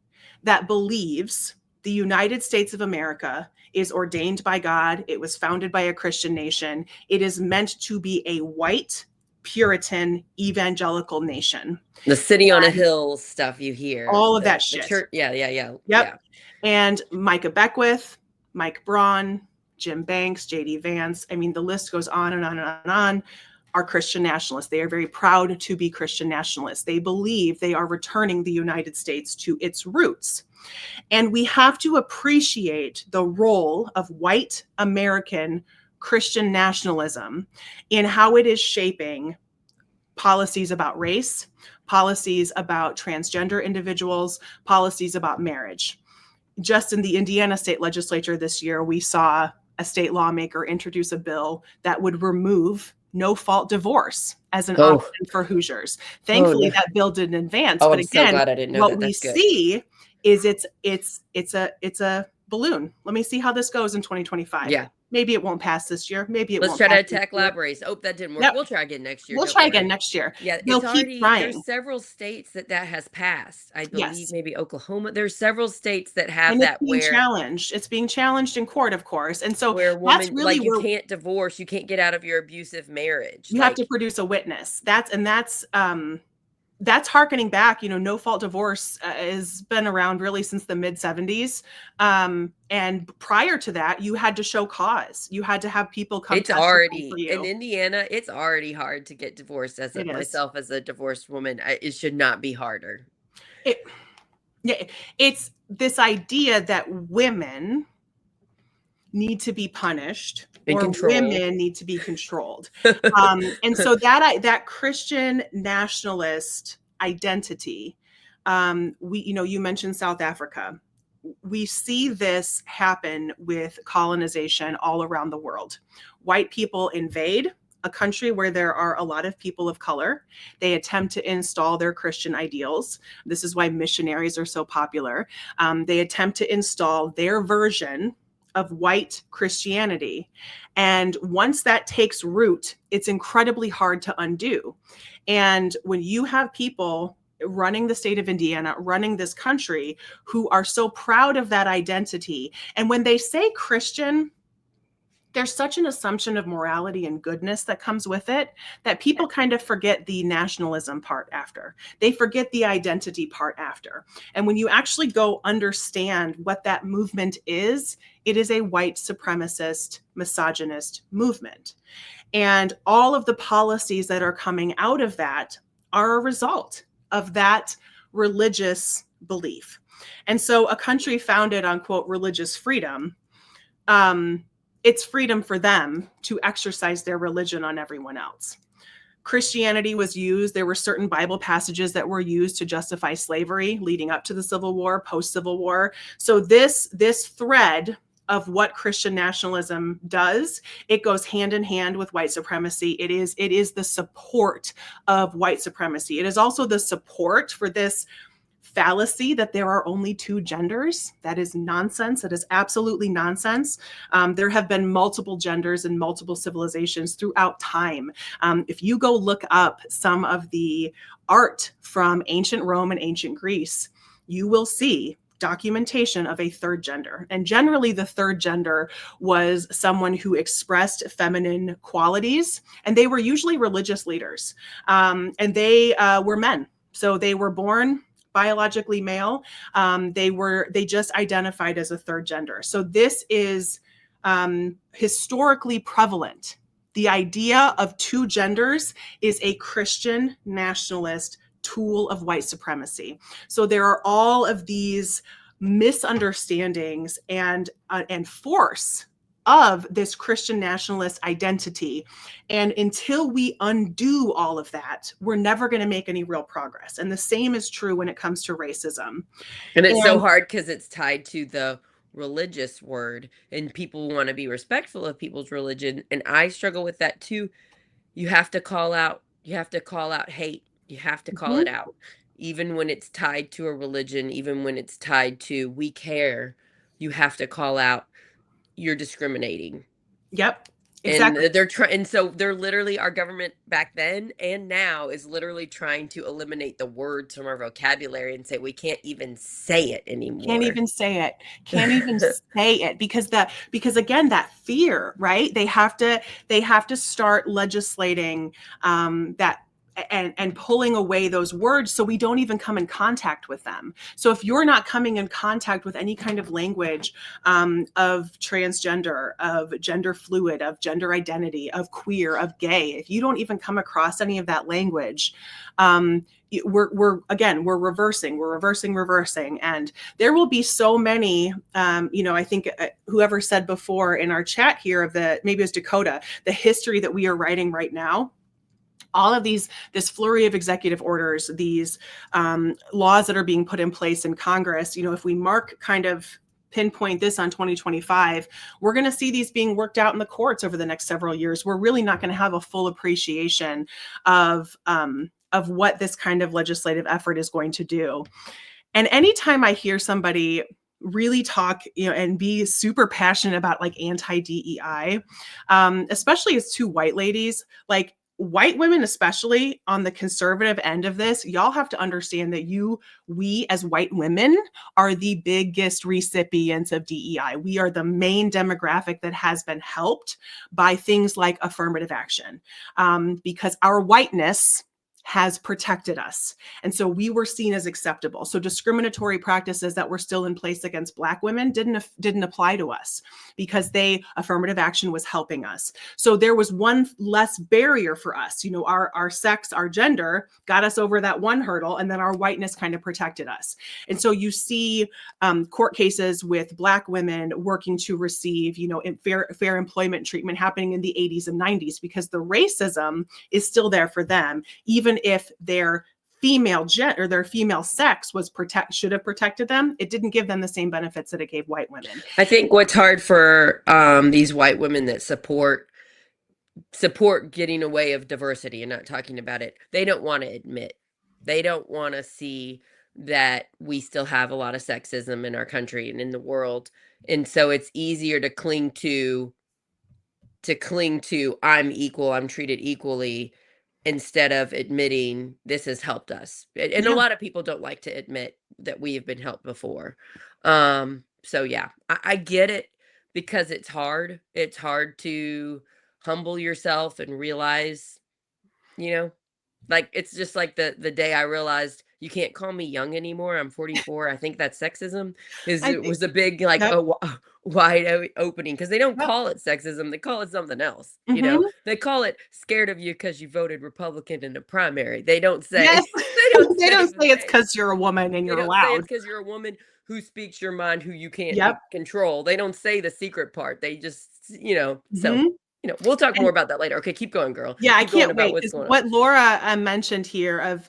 that believes the United States of America is ordained by God. It was founded by a Christian nation. It is meant to be a white, Puritan, evangelical nation. The city on a hill stuff you hear. All of that shit. Church, yeah. Yep. Yeah. And Micah Beckwith, Mike Braun, Jim Banks, J.D. Vance, I mean, the list goes on and on and on and on, are Christian nationalists. They are very proud to be Christian nationalists. They believe they are returning the United States to its roots. And we have to appreciate the role of white American Christian nationalism in how it is shaping policies about race, policies about transgender individuals, policies about marriage. Just in the Indiana state legislature this year, we saw a state lawmaker introduce a bill that would remove no-fault divorce as an option for Hoosiers. Thankfully, that bill didn't advance. Oh, but I'm so again, glad I didn't know what that. we That's good. see is it's a balloon. Let me see how this goes in 2025. Yeah. Maybe it won't pass this year. Maybe it Let's won't try to pass attack this year. lab race. Oh, that didn't work. Yep. We'll try again next year. We'll Don't try worry. again next year. Yeah, They'll it's keep already, trying. there's several states that has passed. I believe Yes. maybe Oklahoma. There's several states that have And that it's being challenged. It's being challenged in court, of course. And so where that's women, really like, you where can't divorce, you can't get out of your abusive marriage. you have to produce a witness. That's harkening back, no fault divorce has been around really since the mid 70s. And prior to that, you had to show cause. You had to have people come. It's already in Indiana. It's already hard to get divorced. As myself as a divorced woman, it should not be harder. It's this idea that women need to be punished or women need to be controlled. And so that Christian nationalist identity, you mentioned South Africa. We see this happen with colonization all around the world. White people invade, a country where there are a lot of people of color. They attempt to install their Christian ideals. This is why missionaries are so popular. They attempt to install their version of white Christianity. And once that takes root, it's incredibly hard to undo. And when you have people running the state of Indiana, running this country, who are so proud of that identity, and when they say Christian, there's such an assumption of morality and goodness that comes with it that people kind of forget the nationalism part after. They forget the identity part after. And when you actually go understand what that movement is, it is a white supremacist, misogynist movement. And all of the policies that are coming out of that are a result of that religious belief. And so a country founded on, quote, religious freedom, it's freedom for them to exercise their religion on everyone else. Christianity was used. There were certain Bible passages that were used to justify slavery leading up to the Civil War, post-Civil War. So this thread of what Christian nationalism does, it goes hand in hand with white supremacy. It is the support of white supremacy. It is also the support for this fallacy that there are only two genders. That is nonsense. That is absolutely nonsense. There have been multiple genders in multiple civilizations throughout time. If you go look up some of the art from ancient Rome and ancient Greece, you will see documentation of a third gender. And generally the third gender was someone who expressed feminine qualities, and they were usually religious leaders. And they were men. So they were born biologically male. They just identified as a third gender. So this is historically prevalent. The idea of two genders is a Christian nationalist tool of white supremacy. So there are all of these misunderstandings and force of this Christian nationalist identity. And until we undo all of that, we're never going to make any real progress. And the same is true when it comes to racism. And it's so hard because it's tied to the religious word, and people want to be respectful of people's religion. And I struggle with that too. You have to call out hate. You have to call it out. Even when it's tied to a religion, even when it's tied to we care, you have to call out you're discriminating. Yep. Exactly. And they're trying, and so they're literally, our government back then and now is literally trying to eliminate the words from our vocabulary and say we can't even say it anymore. Can't even say it. Can't even say it because again, that fear, right? They have to start legislating that and pulling away those words so we don't even come in contact with them. So if you're not coming in contact with any kind of language of transgender, of gender fluid, of gender identity, of queer, of gay, if you don't even come across any of that language, we're reversing. And there will be so many, I think whoever said before in our chat here maybe it was Dakota, the history that we are writing right now. All of this flurry of executive orders, these laws that are being put in place in Congress, if we pinpoint this on 2025, we're going to see these being worked out in the courts over the next several years. We're really not going to have a full appreciation of what this kind of legislative effort is going to do. And anytime I hear somebody really talk, and be super passionate about like anti-DEI, especially as two white ladies, like white women, especially on the conservative end of this, y'all have to understand that we as white women are the biggest recipients of DEI. We are the main demographic that has been helped by things like affirmative action, because our whiteness has protected us. And so we were seen as acceptable. So discriminatory practices that were still in place against Black women didn't apply to us because affirmative action was helping us. So there was one less barrier for us. Our sex, our gender got us over that one hurdle, and then our whiteness kind of protected us. And so you see court cases with Black women working to receive, fair employment treatment happening in the 80s and 90s because the racism is still there for them, even if their female their female sex should have protected them, it didn't give them the same benefits that it gave white women. I think what's hard for these white women that support support getting away of diversity and not talking about it. They don't want to admit. They don't want to see that we still have a lot of sexism in our country and in the world. And so it's easier to cling to I'm equal, I'm treated equally instead of admitting this has helped us. And a Yeah, lot of people don't like to admit that we have been helped before. So yeah, I get it because it's hard. It's hard to humble yourself and realize, you know, like, it's just like the day I realized you can't call me young anymore. I'm 44. I think that's sexism. Is I it think. was a big like Yep. wide opening because they don't Yep. call it sexism. They call it something else. Hmm. They call it scared of you because you voted Republican in the primary. They don't Yes. say they don't They say don't the say it's thing. because you're a woman and They you're don't say it's loud. because you're a woman who speaks your mind, who you can't Yep. control. They don't say the secret part. They just, so, Hmm. we'll talk more about that later. Okay, keep going, girl. Yeah, I Keep going can't about wait what's because going on. what Laura mentioned here of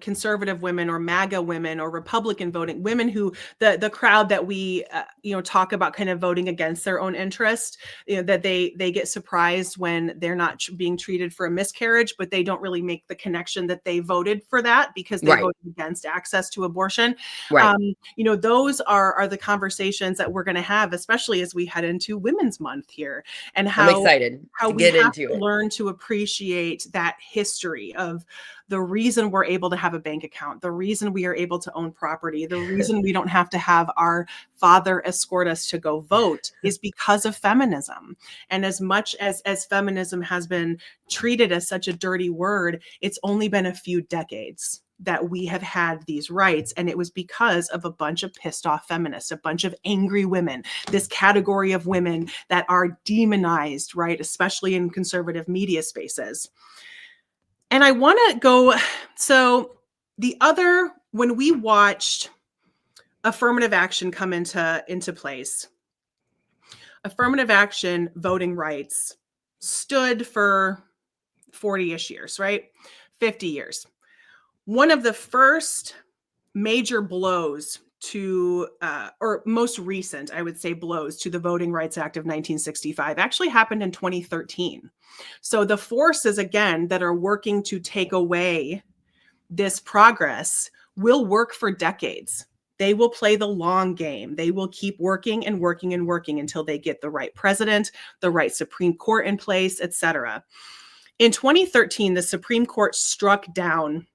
conservative women or MAGA women or Republican voting women who the crowd that we talk about kind of voting against their own interest, that they get surprised when they're not being treated for a miscarriage, but they don't really make the connection that they voted for that because they Right, voted against access to abortion. right. Those are the conversations that we're going to have, especially as we head into Women's Month here, and I'm how excited to we get have into to it. learn to appreciate that history of the reason we're able to have a bank account, the reason we are able to own property, the reason we don't have to have our father escort us to go vote is because of feminism. And as much as feminism has been treated as such a dirty word, it's only been a few decades that we have had these rights. And it was because of a bunch of pissed off feminists, a bunch of angry women, this category of women that are demonized, right? Especially in conservative media spaces. And I want to go, so when we watched affirmative action come into place, affirmative action voting rights stood for 40-ish years, right? 50 years. One of the first major blows or most recent, I would say, blows to the Voting Rights Act of 1965 actually happened in 2013. So the forces, again, that are working to take away this progress will work for decades. They will play the long game. They will keep working and working and working until they get the right president, the right Supreme Court in place, et cetera. In 2013, the Supreme Court struck down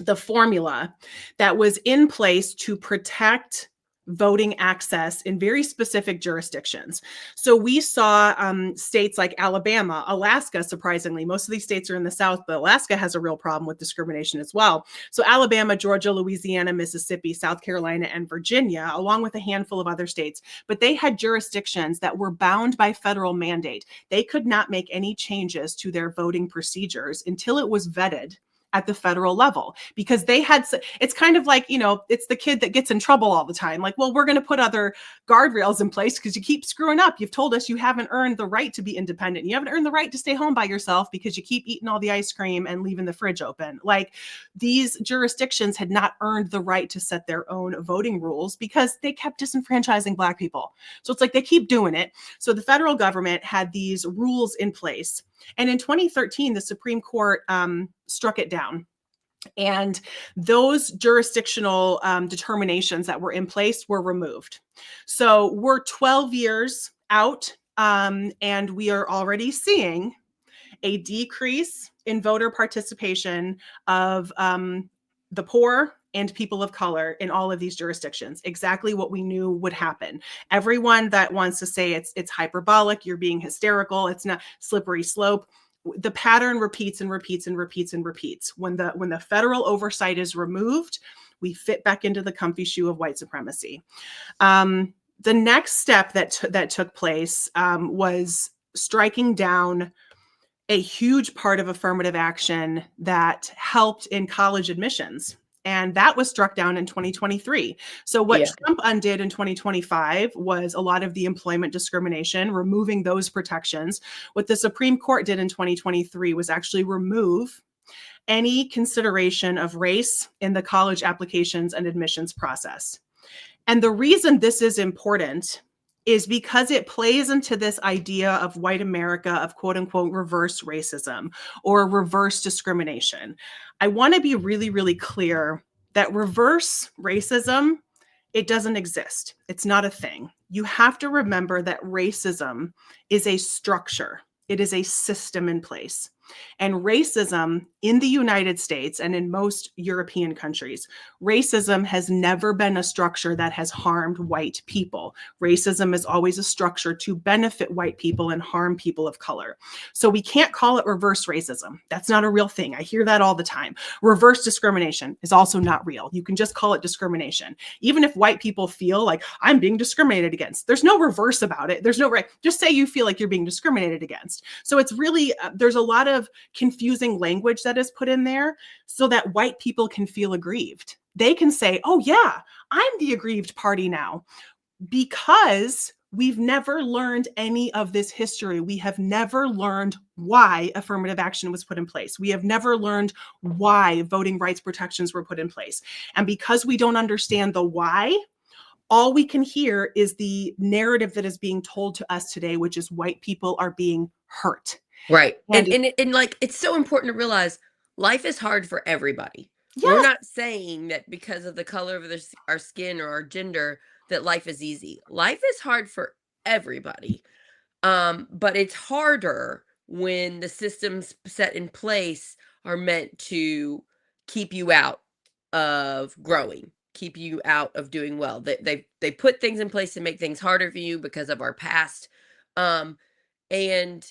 the formula that was in place to protect voting access in very specific jurisdictions. So we saw states like Alabama, Alaska, surprisingly, most of these states are in the South, but Alaska has a real problem with discrimination as well. So Alabama, Georgia, Louisiana, Mississippi, South Carolina, and Virginia, along with a handful of other states, but they had jurisdictions that were bound by federal mandate. They could not make any changes to their voting procedures until it was vetted at the federal level, because it's kind of like, it's the kid that gets in trouble all the time. Like, well, we're going to put other guardrails in place because you keep screwing up. You've told us you haven't earned the right to be independent. You haven't earned the right to stay home by yourself because you keep eating all the ice cream and leaving the fridge open. Like, these jurisdictions had not earned the right to set their own voting rules because they kept disenfranchising Black people. So it's like they keep doing it. So the federal government had these rules in place. And in 2013, the Supreme Court struck it down. And those jurisdictional determinations that were in place were removed. So we're 12 years out, and we are already seeing a decrease in voter participation of the poor and people of color in all of these jurisdictions. Exactly what we knew would happen. Everyone that wants to say it's hyperbolic, you're being hysterical, it's not, slippery slope. The pattern repeats and repeats and repeats and repeats. When the federal oversight is removed, we fit back into the comfy shoe of white supremacy. The next step that took place was striking down a huge part of affirmative action that helped in college admissions. And that was struck down in 2023. So what Yeah. Trump undid in 2025 was a lot of the employment discrimination, removing those protections. What the Supreme Court did in 2023 was actually remove any consideration of race in the college applications and admissions process. And the reason this is important is because it plays into this idea of white America, of quote unquote reverse racism or reverse discrimination. I want to be really, really clear that reverse racism, it doesn't exist. It's not a thing. You have to remember that racism is a structure. It is a system in place. And racism in the United States and in most European countries, racism has never been a structure that has harmed white people. Racism is always a structure to benefit white people and harm people of color. So we can't call it reverse racism. That's not a real thing. I hear that all the time. Reverse discrimination is also not real. You can just call it discrimination. Even if white people feel like I'm being discriminated against, there's no reverse about it. There's no right. Just say you feel like you're being discriminated against. So it's really, there's a lot of confusing language that is put in there so that white people can feel aggrieved. They can say, oh yeah, I'm the aggrieved party now, because we've never learned any of this history. We have never learned why affirmative action was put in place. We have never learned why voting rights protections were put in place. And because we don't understand the why, all we can hear is the narrative that is being told to us today, which is white people are being hurt. Right. And like, it's so important to realize life is hard for everybody. Yes. We're not saying that because of the color of our skin or our gender that life is easy. Life is hard for everybody. But it's harder when the systems set in place are meant to keep you out of growing, keep you out of doing well. They put things in place to make things harder for you because of our past. And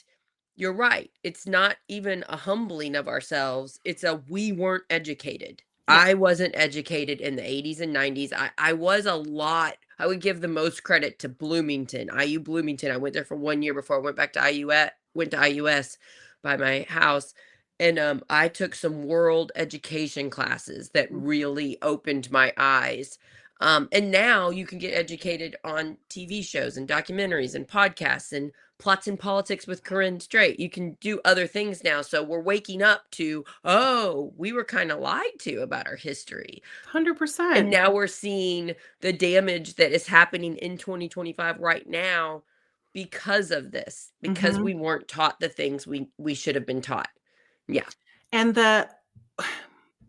you're right. It's not even a humbling of ourselves. It's we weren't educated. Yeah. I wasn't educated in the 80s and 90s. I was a lot. I would give the most credit to Bloomington, IU Bloomington. I went there for 1 year before I went back to went to IUS by my house. And I took some world education classes that really opened my eyes. And now you can get educated on TV shows and documentaries and podcasts and Plots and Politics with Corinne Sarah. You can do other things now. So we're waking up to, oh, we were kind of lied to about our history. 100%. And now we're seeing the damage that is happening in 2025 right now because of this, because we weren't taught the things we should have been taught. Yeah. And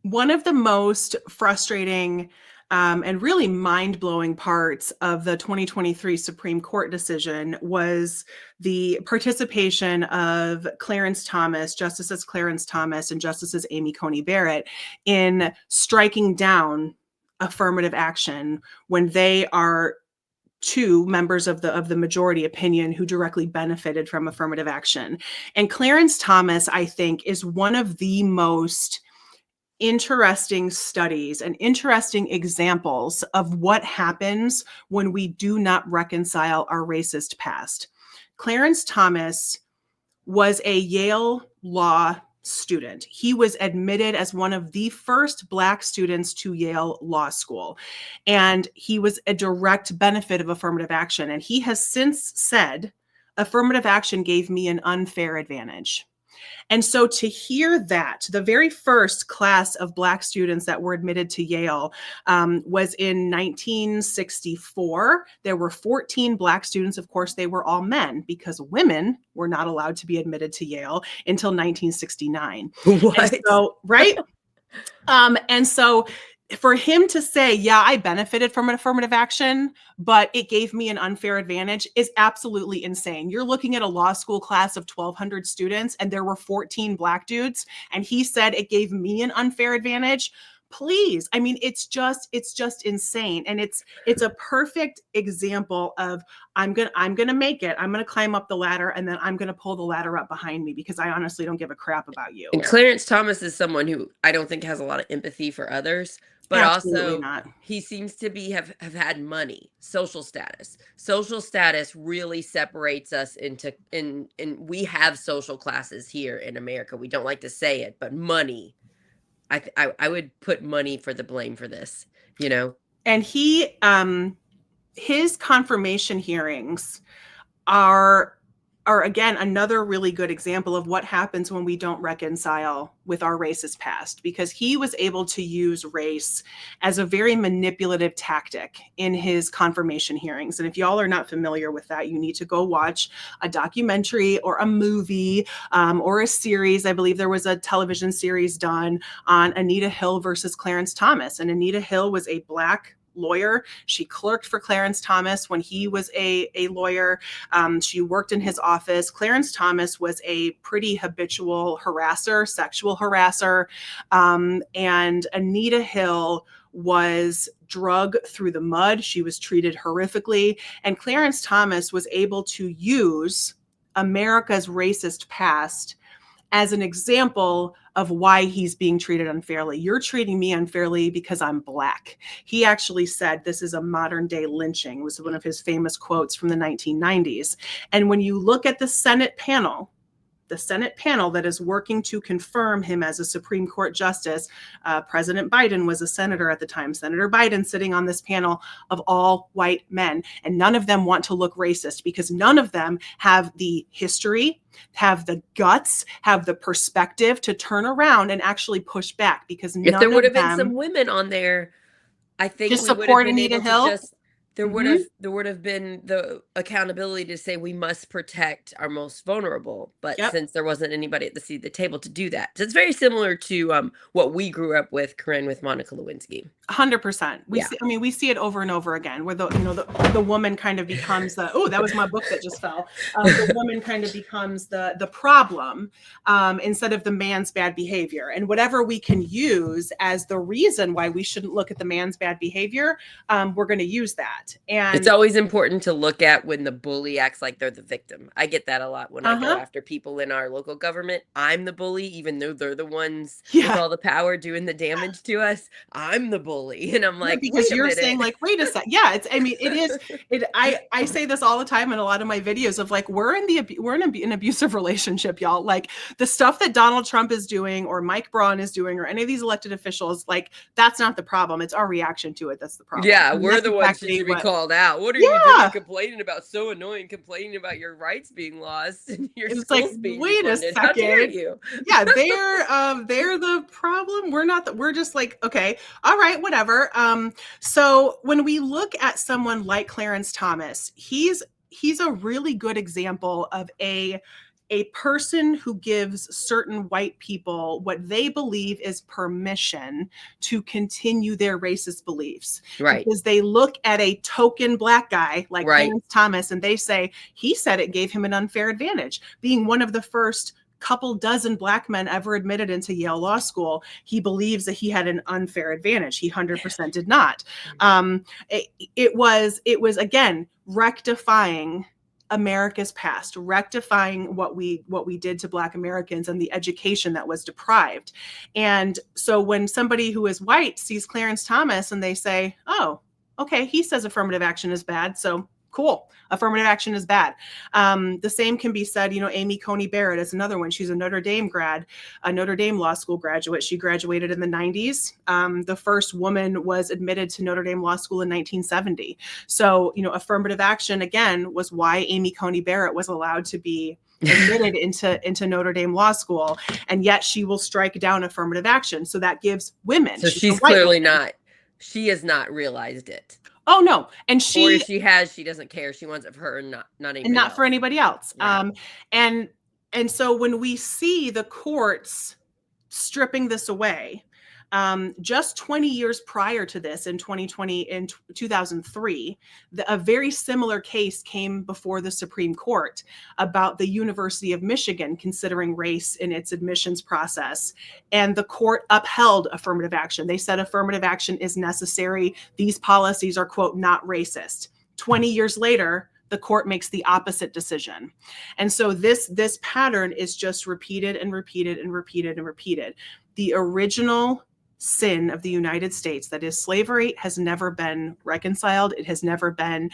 one of the most frustrating and really mind-blowing parts of the 2023 Supreme Court decision was the participation of Justices Clarence Thomas and Justices Amy Coney Barrett in striking down affirmative action when they are two members of the majority opinion who directly benefited from affirmative action. And Clarence Thomas, I think, is one of the most interesting studies and interesting examples of what happens when we do not reconcile our racist past. Clarence Thomas was a Yale law student. He was admitted as one of the first Black students to Yale Law School, and he was a direct benefit of affirmative action. And he has since said, affirmative action gave me an unfair advantage. And so to hear that, the very first class of Black students that were admitted to Yale was in 1964. There were 14 Black students. Of course, they were all men because women were not allowed to be admitted to Yale until 1969. What? And so, right? And so for him to say, yeah, I benefited from an affirmative action, but it gave me an unfair advantage is absolutely insane. You're looking at a law school class of 1,200 students and there were 14 Black dudes. And he said it gave me an unfair advantage. Please. I mean, it's just insane. And it's a perfect example of I'm going to make it. I'm going to climb up the ladder and then I'm going to pull the ladder up behind me because I honestly don't give a crap about you. And Clarence Thomas is someone who I don't think has a lot of empathy for others. But absolutely also not. He seems to have had money, social status. Social status really separates us into, and we have social classes here in America. We don't like to say it, but money, I would put money for the blame for this, you know? And his confirmation hearings are are, again, another really good example of what happens when we don't reconcile with our racist past, because he was able to use race as a very manipulative tactic in his confirmation hearings. And if y'all are not familiar with that, you need to go watch a documentary or a movie or a series. I believe there was a television series done on Anita Hill versus Clarence Thomas. And Anita Hill was a Black lawyer. She clerked for Clarence Thomas when he was a lawyer. She worked in his office. Clarence Thomas was a pretty habitual harasser, sexual harasser. And Anita Hill was dragged through the mud. She was treated horrifically. And Clarence Thomas was able to use America's racist past as an example of why he's being treated unfairly. You're treating me unfairly because I'm Black. He actually said this is a modern day lynching, was one of his famous quotes from the 1990s. And when you look at the Senate panel that is working to confirm him as a Supreme Court justice, President Biden was a senator at the time. Senator Biden sitting on this panel of all white men, and none of them want to look racist because none of them have the history, have the guts, have the perspective to turn around and actually push back. Because if there would have been some women on there, I think just support Anita Hill. There would have been the accountability to say we must protect our most vulnerable, but since there wasn't anybody at the seat of the table to do that, so it's very similar to what we grew up with, Corinne, with Monica Lewinsky. 100%. We see it over and over again, where the woman kind of becomes that was my book that just fell. The woman kind of becomes the problem instead of the man's bad behavior, and whatever we can use as the reason why we shouldn't look at the man's bad behavior, we're going to use that. And it's always important to look at when the bully acts like they're the victim. I get that a lot when I go after people in our local government. I'm the bully, even though they're the ones with all the power doing the damage to us. I'm the bully. And I'm like, because you're saying like, wait a sec. Yeah, I say this all the time in a lot of my videos of like, we're in an abusive relationship, y'all. Like the stuff that Donald Trump is doing or Mike Braun is doing or any of these elected officials, like that's not the problem. It's our reaction to it. That's the problem. Yeah, we're the ones who should be called out. What are you doing complaining about? So annoying, complaining about your rights being lost and your schools being wait a second. How dare you? Yeah, they're the problem. We're not. We're just like, okay, all right, whatever. So when we look at someone like Clarence Thomas, he's a really good example of a person who gives certain white people what they believe is permission to continue their racist beliefs. Right. Because they look at a token Black guy like Clarence Thomas and they say, he said it gave him an unfair advantage. Being one of the first couple dozen Black men ever admitted into Yale Law School, he believes that he had an unfair advantage. He 100% did not. It was again, rectifying America's past, rectifying what we did to Black Americans and the education that was deprived. And so when somebody who is white sees Clarence Thomas and they say, oh, okay, he says affirmative action is bad, so cool, affirmative action is bad. The same can be said, Amy Coney Barrett is another one. She's a Notre Dame grad, a Notre Dame Law School graduate. She graduated in the 90s. The first woman was admitted to Notre Dame Law School in 1970. So, affirmative action, again, was why Amy Coney Barrett was allowed to be admitted into Notre Dame Law School. And yet she will strike down affirmative action. So that gives women. So she's clearly not, she has not realized it. Oh no, and or if she has, she doesn't care. She wants it for her and not anybody and not else. For anybody else. Right. And so when we see the courts stripping this away, just 20 years prior to this, in 2003, a very similar case came before the Supreme Court about the University of Michigan considering race in its admissions process. And the court upheld affirmative action. They said affirmative action is necessary. These policies are, quote, not racist. 20 years later, the court makes the opposite decision. And so this pattern is just repeated and repeated and repeated and repeated. The original sin of the United States, that is slavery, has never been reconciled. It has never been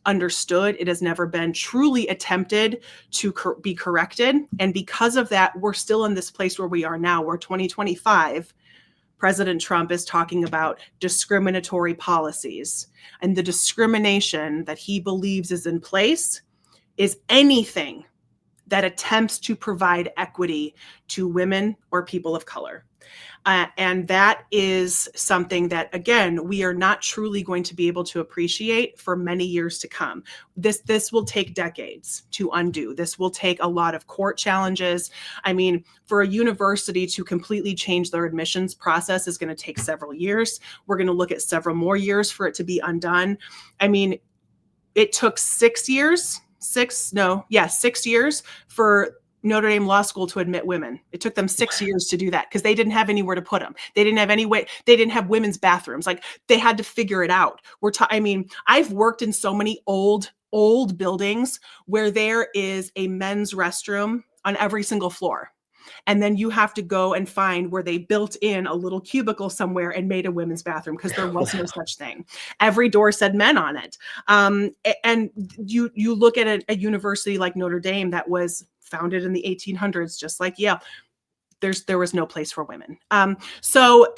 understood. It has never been truly attempted to be corrected. And because of that, we're still in this place where we are now, where 2025, President Trump is talking about discriminatory policies, and the discrimination that he believes is in place is anything that attempts to provide equity to women or people of color. And that is something that, again, we are not truly going to be able to appreciate for many years to come. This will take decades to undo. This will take a lot of court challenges. I mean, for a university to completely change their admissions process is going to take several years. We're going to look at several more years for it to be undone. I mean, it took 6 years for Notre Dame Law School to admit women. It took them 6 years to do that because they didn't have anywhere to put them. They didn't have any way. They didn't have women's bathrooms. Like, they had to figure it out. I mean, I've worked in so many old buildings where there is a men's restroom on every single floor. And then you have to go and find where they built in a little cubicle somewhere and made a women's bathroom because there was no such thing. Every door said men on it. And you look at a university like Notre Dame that was founded in the 1800s, just like Yale. There was no place for women. So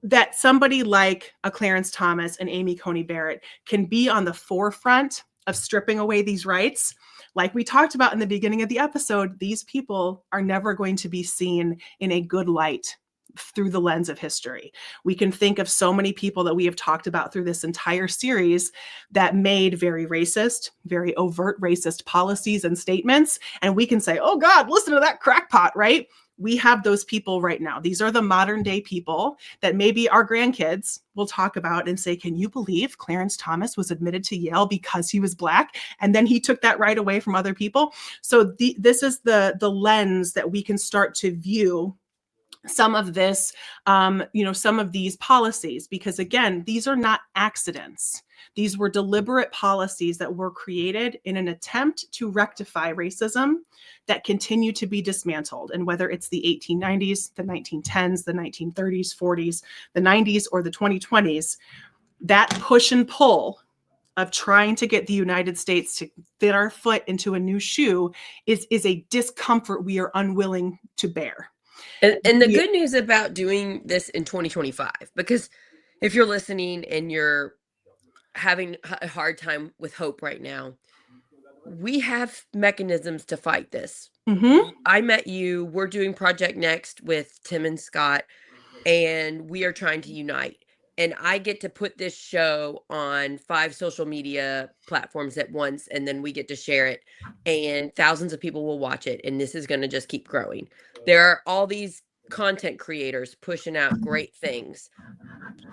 that somebody like a Clarence Thomas and Amy Coney Barrett can be on the forefront of stripping away these rights. Like we talked about in the beginning of the episode, these people are never going to be seen in a good light through the lens of history. We can think of so many people that we have talked about through this entire series that made very racist, very overt racist policies and statements. And we can say, oh God, listen to that crackpot, right? We have those people right now. These are the modern day people that maybe our grandkids will talk about and say, can you believe Clarence Thomas was admitted to Yale because he was Black? And then he took that right away from other people. So this is the lens that we can start to view some of this, some of these policies, because again, these are not accidents. These were deliberate policies that were created in an attempt to rectify racism that continue to be dismantled. And whether it's the 1890s, the 1910s, the 1930s, 40s, the 90s, or the 2020s, that push and pull of trying to get the United States to fit our foot into a new shoe is a discomfort we are unwilling to bear. And the good news about doing this in 2025, because if you're listening and you're having a hard time with hope right now, we have mechanisms to fight this. Mm-hmm. I met you. We're doing Project Next with Tim and Scott, and we are trying to unite. And I get to put this show on 5 social media platforms at once, and then we get to share it, and thousands of people will watch it, and this is going to just keep growing. There are all these content creators pushing out great things,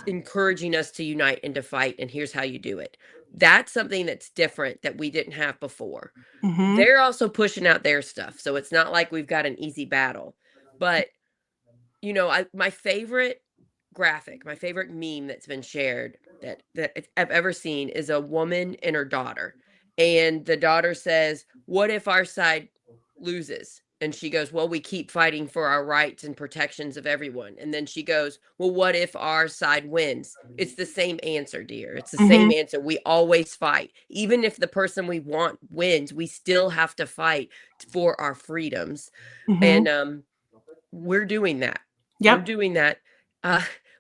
encouraging us to unite and to fight, and here's how you do it. That's something that's different that we didn't have before. Mm-hmm. They're also pushing out their stuff, so it's not like we've got an easy battle. But, my favorite graphic, my favorite meme that's been shared that I've ever seen is a woman and her daughter. And the daughter says, what if our side loses? And she goes, well, we keep fighting for our rights and protections of everyone. And then she goes, well, what if our side wins? It's the same answer, dear. It's the same answer. We always fight. Even if the person we want wins, we still have to fight for our freedoms. And we're doing that. Yep. We're doing that.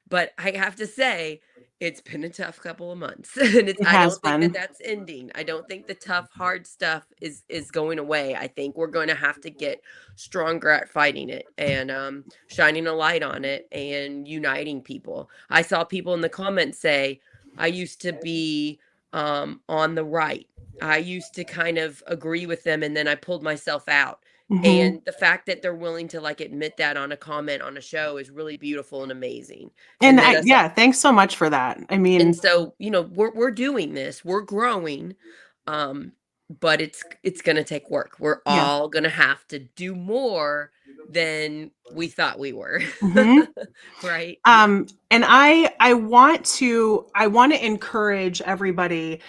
But I have to say, it's been a tough couple of months. And I don't think that that's ending. I don't think the tough, hard stuff is going away. I think we're going to have to get stronger at fighting it and shining a light on it and uniting people. I saw people in the comments say, I used to be on the right. I used to kind of agree with them, and then I pulled myself out. And the fact that they're willing to admit that on a comment on a show is really beautiful and amazing. And thanks so much for that. I mean, and so, we're doing this, we're growing, but it's going to take work. We're all going to have to do more than we thought we were. Right. And I want to encourage everybody,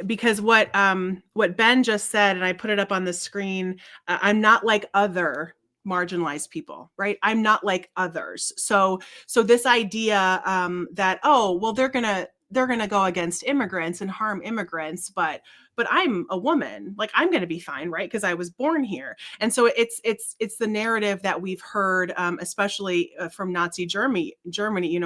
because what Ben just said, and I put it up on the screen, I'm not like other marginalized people, right? I'm not like others. So this idea that, oh, well, they're gonna go against immigrants and harm immigrants, but I'm a woman, like I'm gonna be fine, right? Because I was born here. And so it's the narrative that we've heard, especially from Nazi Germany.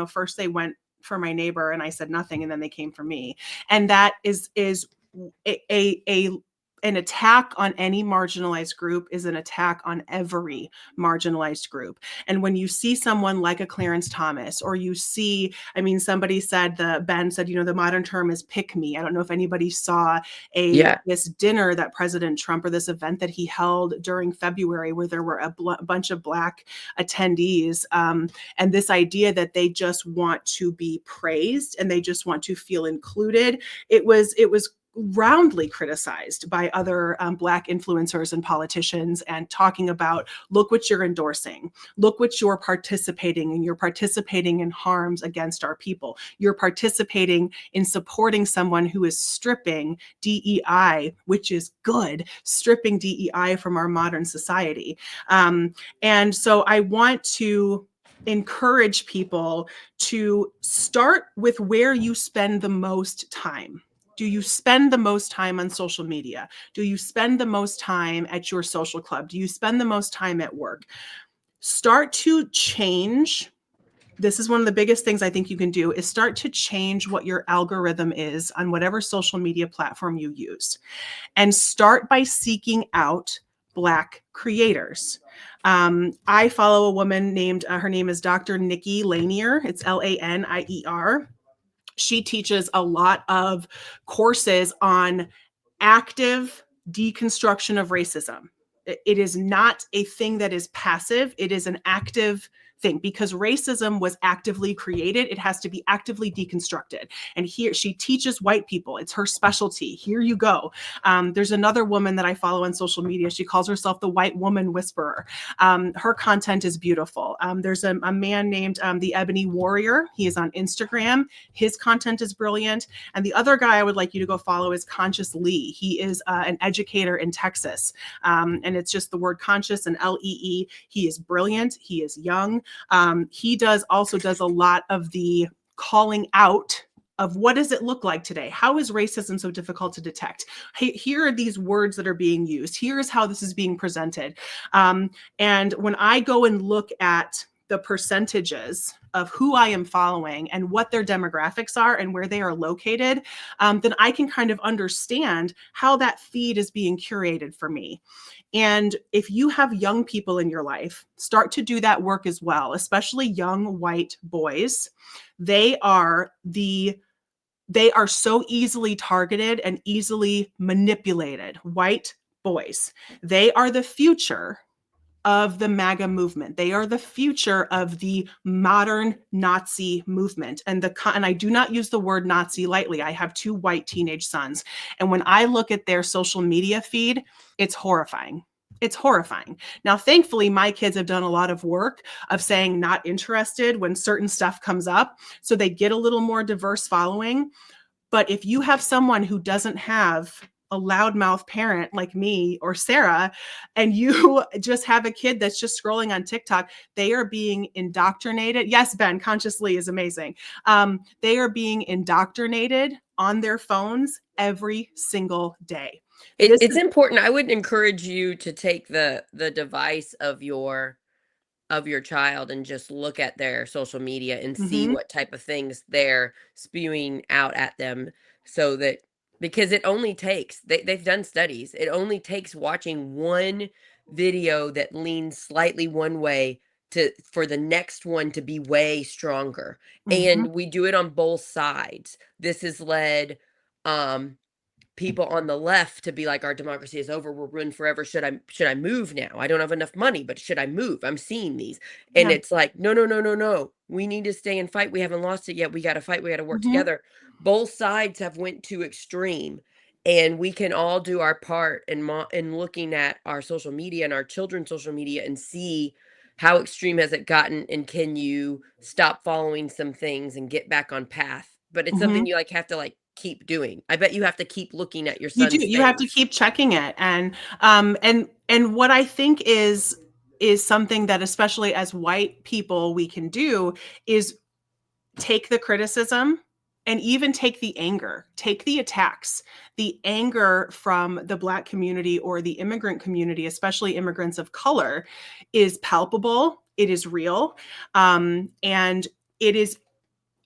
First they went for my neighbor and I said nothing, and then they came for me. And that is a an attack on any marginalized group is an attack on every marginalized group. And when you see someone like a Clarence Thomas, or you see, I mean, somebody said, Ben said, the modern term is pick me. I don't know if anybody saw this dinner that President Trump, or this event that he held during February, where there were a bunch of Black attendees, and this idea that they just want to be praised and they just want to feel included. It was roundly criticized by other Black influencers and politicians, and talking about, look what you're endorsing, look what you're participating in. You're participating in harms against our people. You're participating in supporting someone who is stripping DEI, which is good, stripping DEI from our modern society. And so I want to encourage people to start with where you spend the most time. Do you spend the most time on social media? Do you spend the most time at your social club? Do you spend the most time at work? Start to change. This is one of the biggest things I think you can do, is start to change what your algorithm is on whatever social media platform you use. And start by seeking out Black creators. I follow a woman named, her name is Dr. Nikki Lanier. It's Lanier. She teaches a lot of courses on active deconstruction of racism. It is not a thing that is passive. It is an active thing, because racism was actively created. It has to be actively deconstructed. And here she teaches white people. It's her specialty. Here you go. There's another woman that I follow on social media. She calls herself the White Woman Whisperer. Her content is beautiful. There's a man named the Ebony Warrior. He is on Instagram. His content is brilliant. And the other guy I would like you to go follow is Conscious Lee. He is an educator in Texas. And it's just the word conscious and Lee. He is brilliant. He is young. He also does a lot of the calling out of, what does it look like today? How is racism so difficult to detect? Here are these words that are being used. Here is how this is being presented. And when I go and look at the percentages of who I am following and what their demographics are and where they are located, then I can kind of understand how that feed is being curated for me. And if you have young people in your life, start to do that work as well, especially young white boys. They are so easily targeted and easily manipulated. White boys, they are the future of the MAGA movement. They are the future of the modern Nazi movement. And I do not use the word Nazi lightly. I have 2 white teenage sons. And when I look at their social media feed, it's horrifying. It's horrifying. Now, thankfully, my kids have done a lot of work of saying not interested when certain stuff comes up. So they get a little more diverse following. But if you have someone who doesn't have a loudmouth parent like me or Sarah, and you just have a kid that's just scrolling on TikTok, they are being indoctrinated. Yes, Ben, Consciously is amazing. They are being indoctrinated on their phones every single day. It's important. I would encourage you to take the device of your child and just look at their social media and see what type of things they're spewing out at them, so that, because it only takes, they've done studies, it only takes watching one video that leans slightly one way for the next one to be way stronger. And we do it on both sides. This has led people on the left to be like, our democracy is over, we're ruined forever, should I move now? I don't have enough money, but should I move? I'm seeing these. And it's like, no, we need to stay and fight. We haven't lost it yet. We got to fight. We got to work together. Both sides have went to extreme, and we can all do our part in looking at our social media and our children's social media and see how extreme has it gotten, and can you stop following some things and get back on path. But it's something you have to keep doing. I bet you have to keep looking at your son's You do. You have to keep checking it. And what I think is something that, especially as white people, we can do is take the criticism and even take the anger, take the attacks. The anger from the Black community or the immigrant community, especially immigrants of color, is palpable. It is real. And it is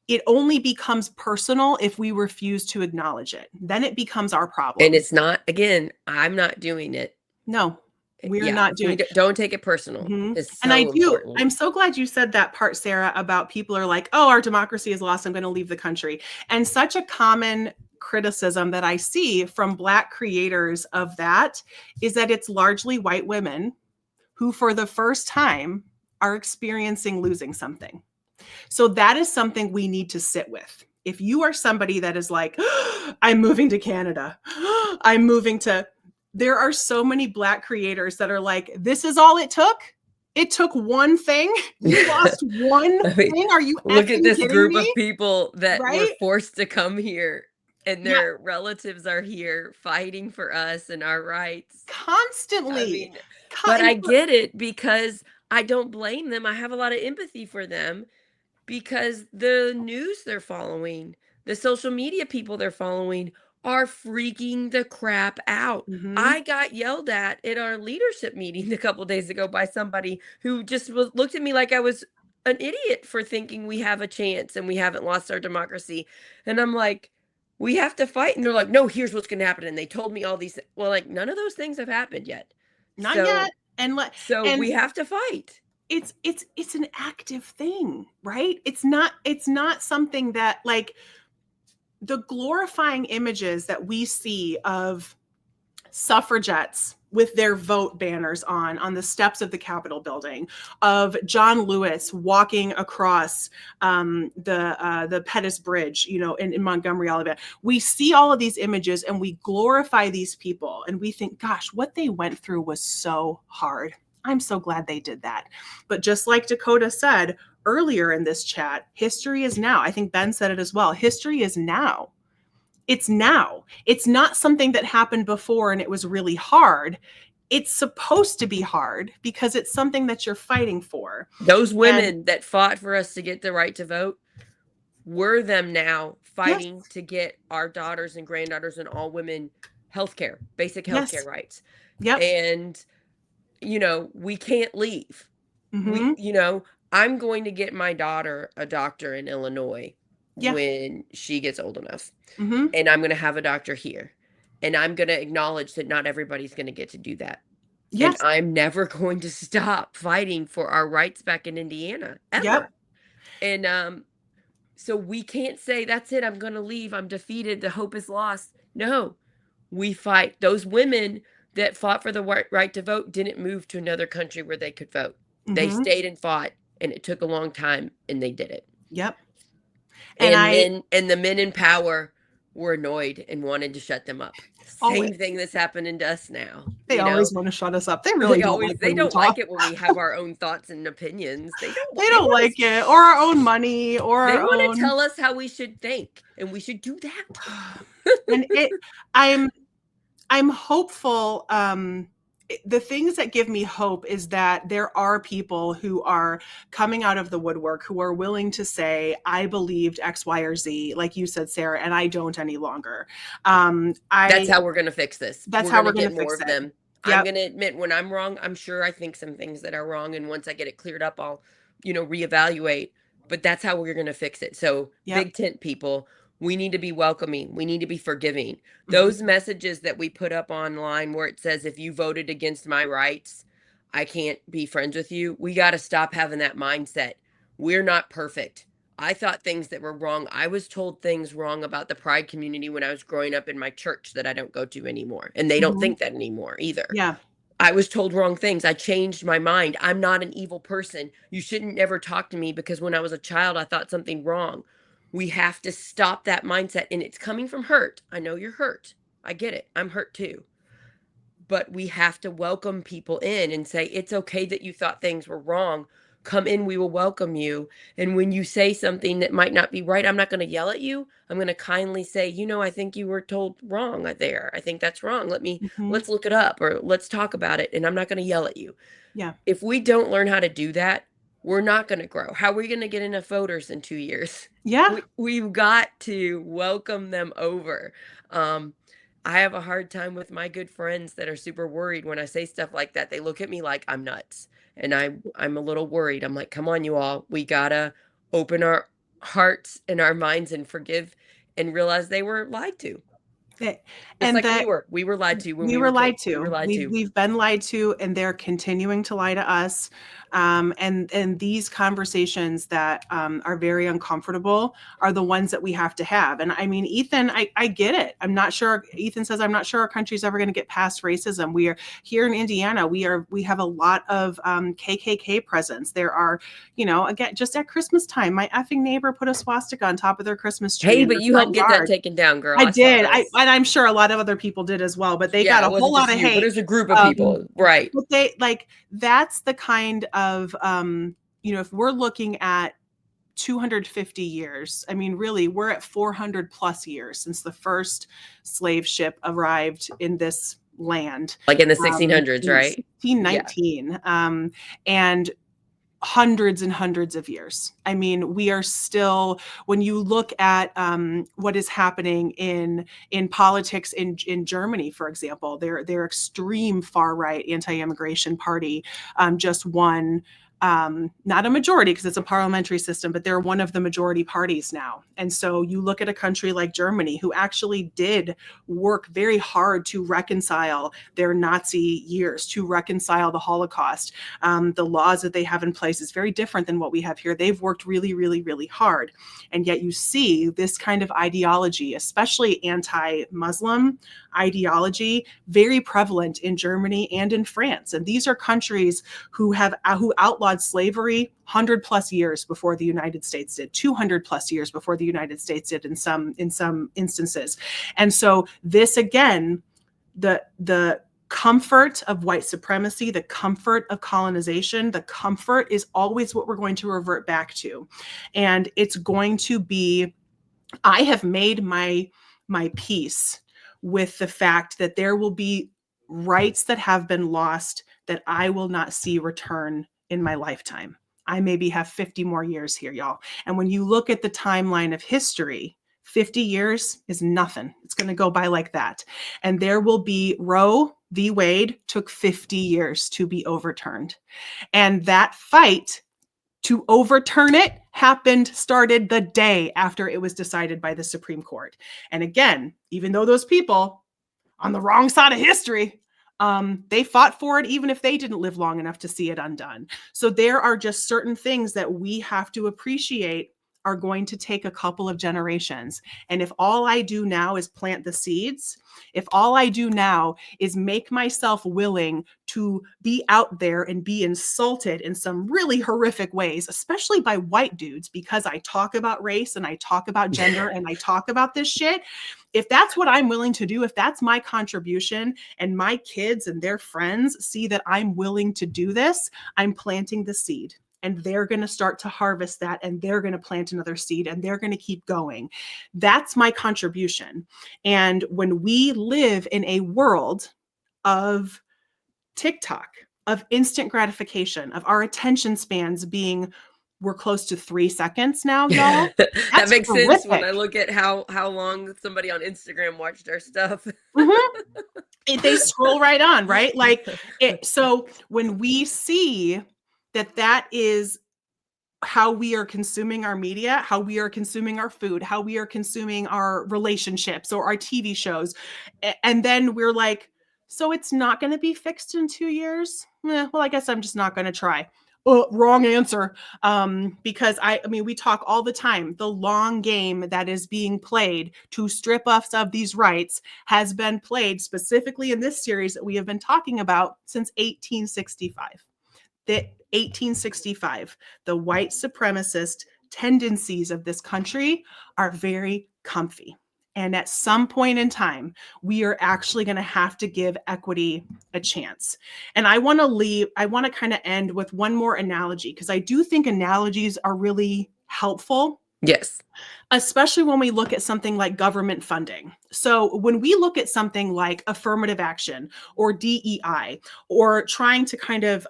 it only becomes personal if we refuse to acknowledge it. Then it becomes our problem. And it's not, again, I'm not doing it. No, we're Yeah, not doing it. Don't take it personal. It's And so important. I'm so glad you said that part, Sarah, about people are like, oh, our democracy is lost, I'm going to leave the country. And such a common criticism that I see from Black creators of that is that it's largely white women who, for the first time, are experiencing losing something. So that is something we need to sit with. If you are somebody that is like, I'm moving to Canada, I'm moving to, there are so many Black creators that are like, this is all it took. It took one thing. You lost one thing. Are you look at this group me? of people that Right? were forced to come here, and their relatives are here fighting for us and our rights Constantly. I mean, but I get it, because I don't blame them. I have a lot of empathy for them, because the news they're following, the social media people they're following are freaking the crap out. I got yelled at our leadership meeting a couple days ago by somebody who just looked at me like I was an idiot for thinking we have a chance and we haven't lost our democracy. And I'm like, we have to fight. And they're like, no, here's what's going to happen. And they told me all these. Well, like, none of those things have happened yet. Not yet. And we have to fight. It's an active thing, right? It's not something that, like, the glorifying images that we see of suffragettes with their vote banners on the steps of the Capitol building, of John Lewis walking across the Pettus Bridge, in Montgomery, Alabama. We see all of these images and we glorify these people and we think, gosh, what they went through was so hard. I'm so glad they did that. But just like Dakota said earlier in this chat, history is now. I think Ben said it as well. History is now. It's now. It's not something that happened before and it was really hard. It's supposed to be hard because it's something that you're fighting for. Those women that fought for us to get the right to vote, we're them now fighting to get our daughters and granddaughters and all women healthcare, basic healthcare rights. Yep. And, we can't leave. I'm going to get my daughter a doctor in Illinois when she gets old enough. And I'm going to have a doctor here. And I'm going to acknowledge that not everybody's going to get to do that. Yes. And I'm never going to stop fighting for our rights back in Indiana, ever. Yep. And so we can't say, that's it, I'm going to leave, I'm defeated, the hope is lost. No, we fight. Those women that fought for the right to vote didn't move to another country where they could vote. They stayed and fought, and it took a long time, and they did it. Yep. And the men in power were annoyed and wanted to shut them up. Same thing that's happening to us now. They always want to shut us up. They really don't like they don't like it when we have our own thoughts and opinions. They don't like it, or our own money, or they want to tell us how we should think, and we should do that. And I'm hopeful. The things that give me hope is that there are people who are coming out of the woodwork who are willing to say, I believed X, Y, or Z, like you said, Sarah, and I don't any longer. That's how we're going to fix this. That's how we're going to get more of them. Yep. I'm going to admit when I'm wrong. I'm sure I think some things that are wrong. And once I get it cleared up, I'll, reevaluate. But that's how we're going to fix it. So big tent people, we need to be welcoming. We need to be forgiving. Those messages that we put up online where it says, if you voted against my rights, I can't be friends with you. We got to stop having that mindset. We're not perfect. I thought things that were wrong. I was told things wrong about the Pride community when I was growing up in my church that I don't go to anymore. And they don't think that anymore either. Yeah. I was told wrong things. I changed my mind. I'm not an evil person. You shouldn't ever talk to me because when I was a child, I thought something wrong. We have to stop that mindset, and it's coming from hurt. I know you're hurt. I get it. I'm hurt too. But we have to welcome people in and say, it's okay that you thought things were wrong. Come in, we will welcome you. And when you say something that might not be right, I'm not going to yell at you. I'm going to kindly say, I think you were told wrong there. I think that's wrong. Let's look it up, or let's talk about it. And I'm not going to yell at you. Yeah. If we don't learn how to do that, we're not going to grow. How are we going to get enough voters in 2 years? Yeah. We've got to welcome them over. I have a hard time with my good friends that are super worried when I say stuff like that. They look at me like I'm nuts. And I'm a little worried. I'm like, come on, you all. We got to open our hearts and our minds and forgive and realize they were lied to. Just And like that we were lied to when we we were were lied kids. We were to. lied to. We've been lied to, and they're continuing to lie to us. And these conversations that are very uncomfortable are the ones that we have to have. And I mean, Ethan, I get it. I'm not sure. Ethan says, I'm not sure our country's ever going to get past racism. We are here in Indiana. We have a lot of KKK presence. There are, again, just at Christmas time, my effing neighbor put a swastika on top of their Christmas tree Hey, in but their you front helped get that yard. taken down, girl. I I saw did. this. And I'm sure a lot of other people did as well, but they got Yeah, a it whole wasn't lot just of you, but hate. there's a group of people. Right. But that's the kind of, if we're looking at 250 years, I mean, really, we're at 400 plus years since the first slave ship arrived in this land. Like in the 1600s, right? 1619. And hundreds and hundreds of years. I mean, we are still, when you look at what is happening in politics in Germany, for example, their extreme far right anti-immigration party just won. Not a majority because it's a parliamentary system, but they're one of the majority parties now. And so you look at a country like Germany, who actually did work very hard to reconcile their Nazi years, to reconcile the Holocaust. The laws that they have in place is very different than what we have here. They've worked really, really, really hard. And yet you see this kind of ideology, especially anti-Muslim ideology, very prevalent in Germany and in France. And these are countries who outlawed slavery 100 plus years before the United States did, 200 plus years before the United States did in some instances. And so this, again, the comfort of white supremacy, the comfort of colonization, the comfort is always what we're going to revert back to. And it's going to be, I have made my peace with the fact that there will be rights that have been lost that I will not see return in my lifetime. I maybe have 50 more years here, y'all. And when you look at the timeline of history, 50 years is nothing. It's going to go by like that. And there will be Roe v. Wade took 50 years to be overturned. And that fight to overturn it started the day after it was decided by the Supreme Court. And again, even though those people on the wrong side of history, they fought for it even if they didn't live long enough to see it undone. So there are just certain things that we have to appreciate are going to take a couple of generations. And if all I do now is plant the seeds, if all I do now is make myself willing to be out there and be insulted in some really horrific ways, especially by white dudes, because I talk about race and I talk about gender and I talk about this shit, if that's what I'm willing to do, if that's my contribution and my kids and their friends see that I'm willing to do this, I'm planting the seed. And they're going to start to harvest that, and they're going to plant another seed, and they're going to keep going. That's my contribution. And when we live in a world of TikTok, of instant gratification, of our attention spans being, we're close to 3 seconds now, y'all. That makes horrific. sense when I look at how long somebody on Instagram watched our stuff. They scroll right on, right? So when we see that is how we are consuming our media, how we are consuming our food, how we are consuming our relationships or our TV shows. And then we're like, so it's not going to be fixed in 2 years? Well, I guess I'm just not going to try. Wrong answer. Because I mean, we talk all the time. The long game that is being played to strip us of these rights has been played specifically in this series that we have been talking about since 1865. The 1865, the white supremacist tendencies of this country are very comfy. And at some point in time, we are actually going to have to give equity a chance. And I want to kind of end with one more analogy, because I do think analogies are really helpful. Yes. Especially when we look at something like government funding. So when we look at something like affirmative action or DEI, or trying to kind of,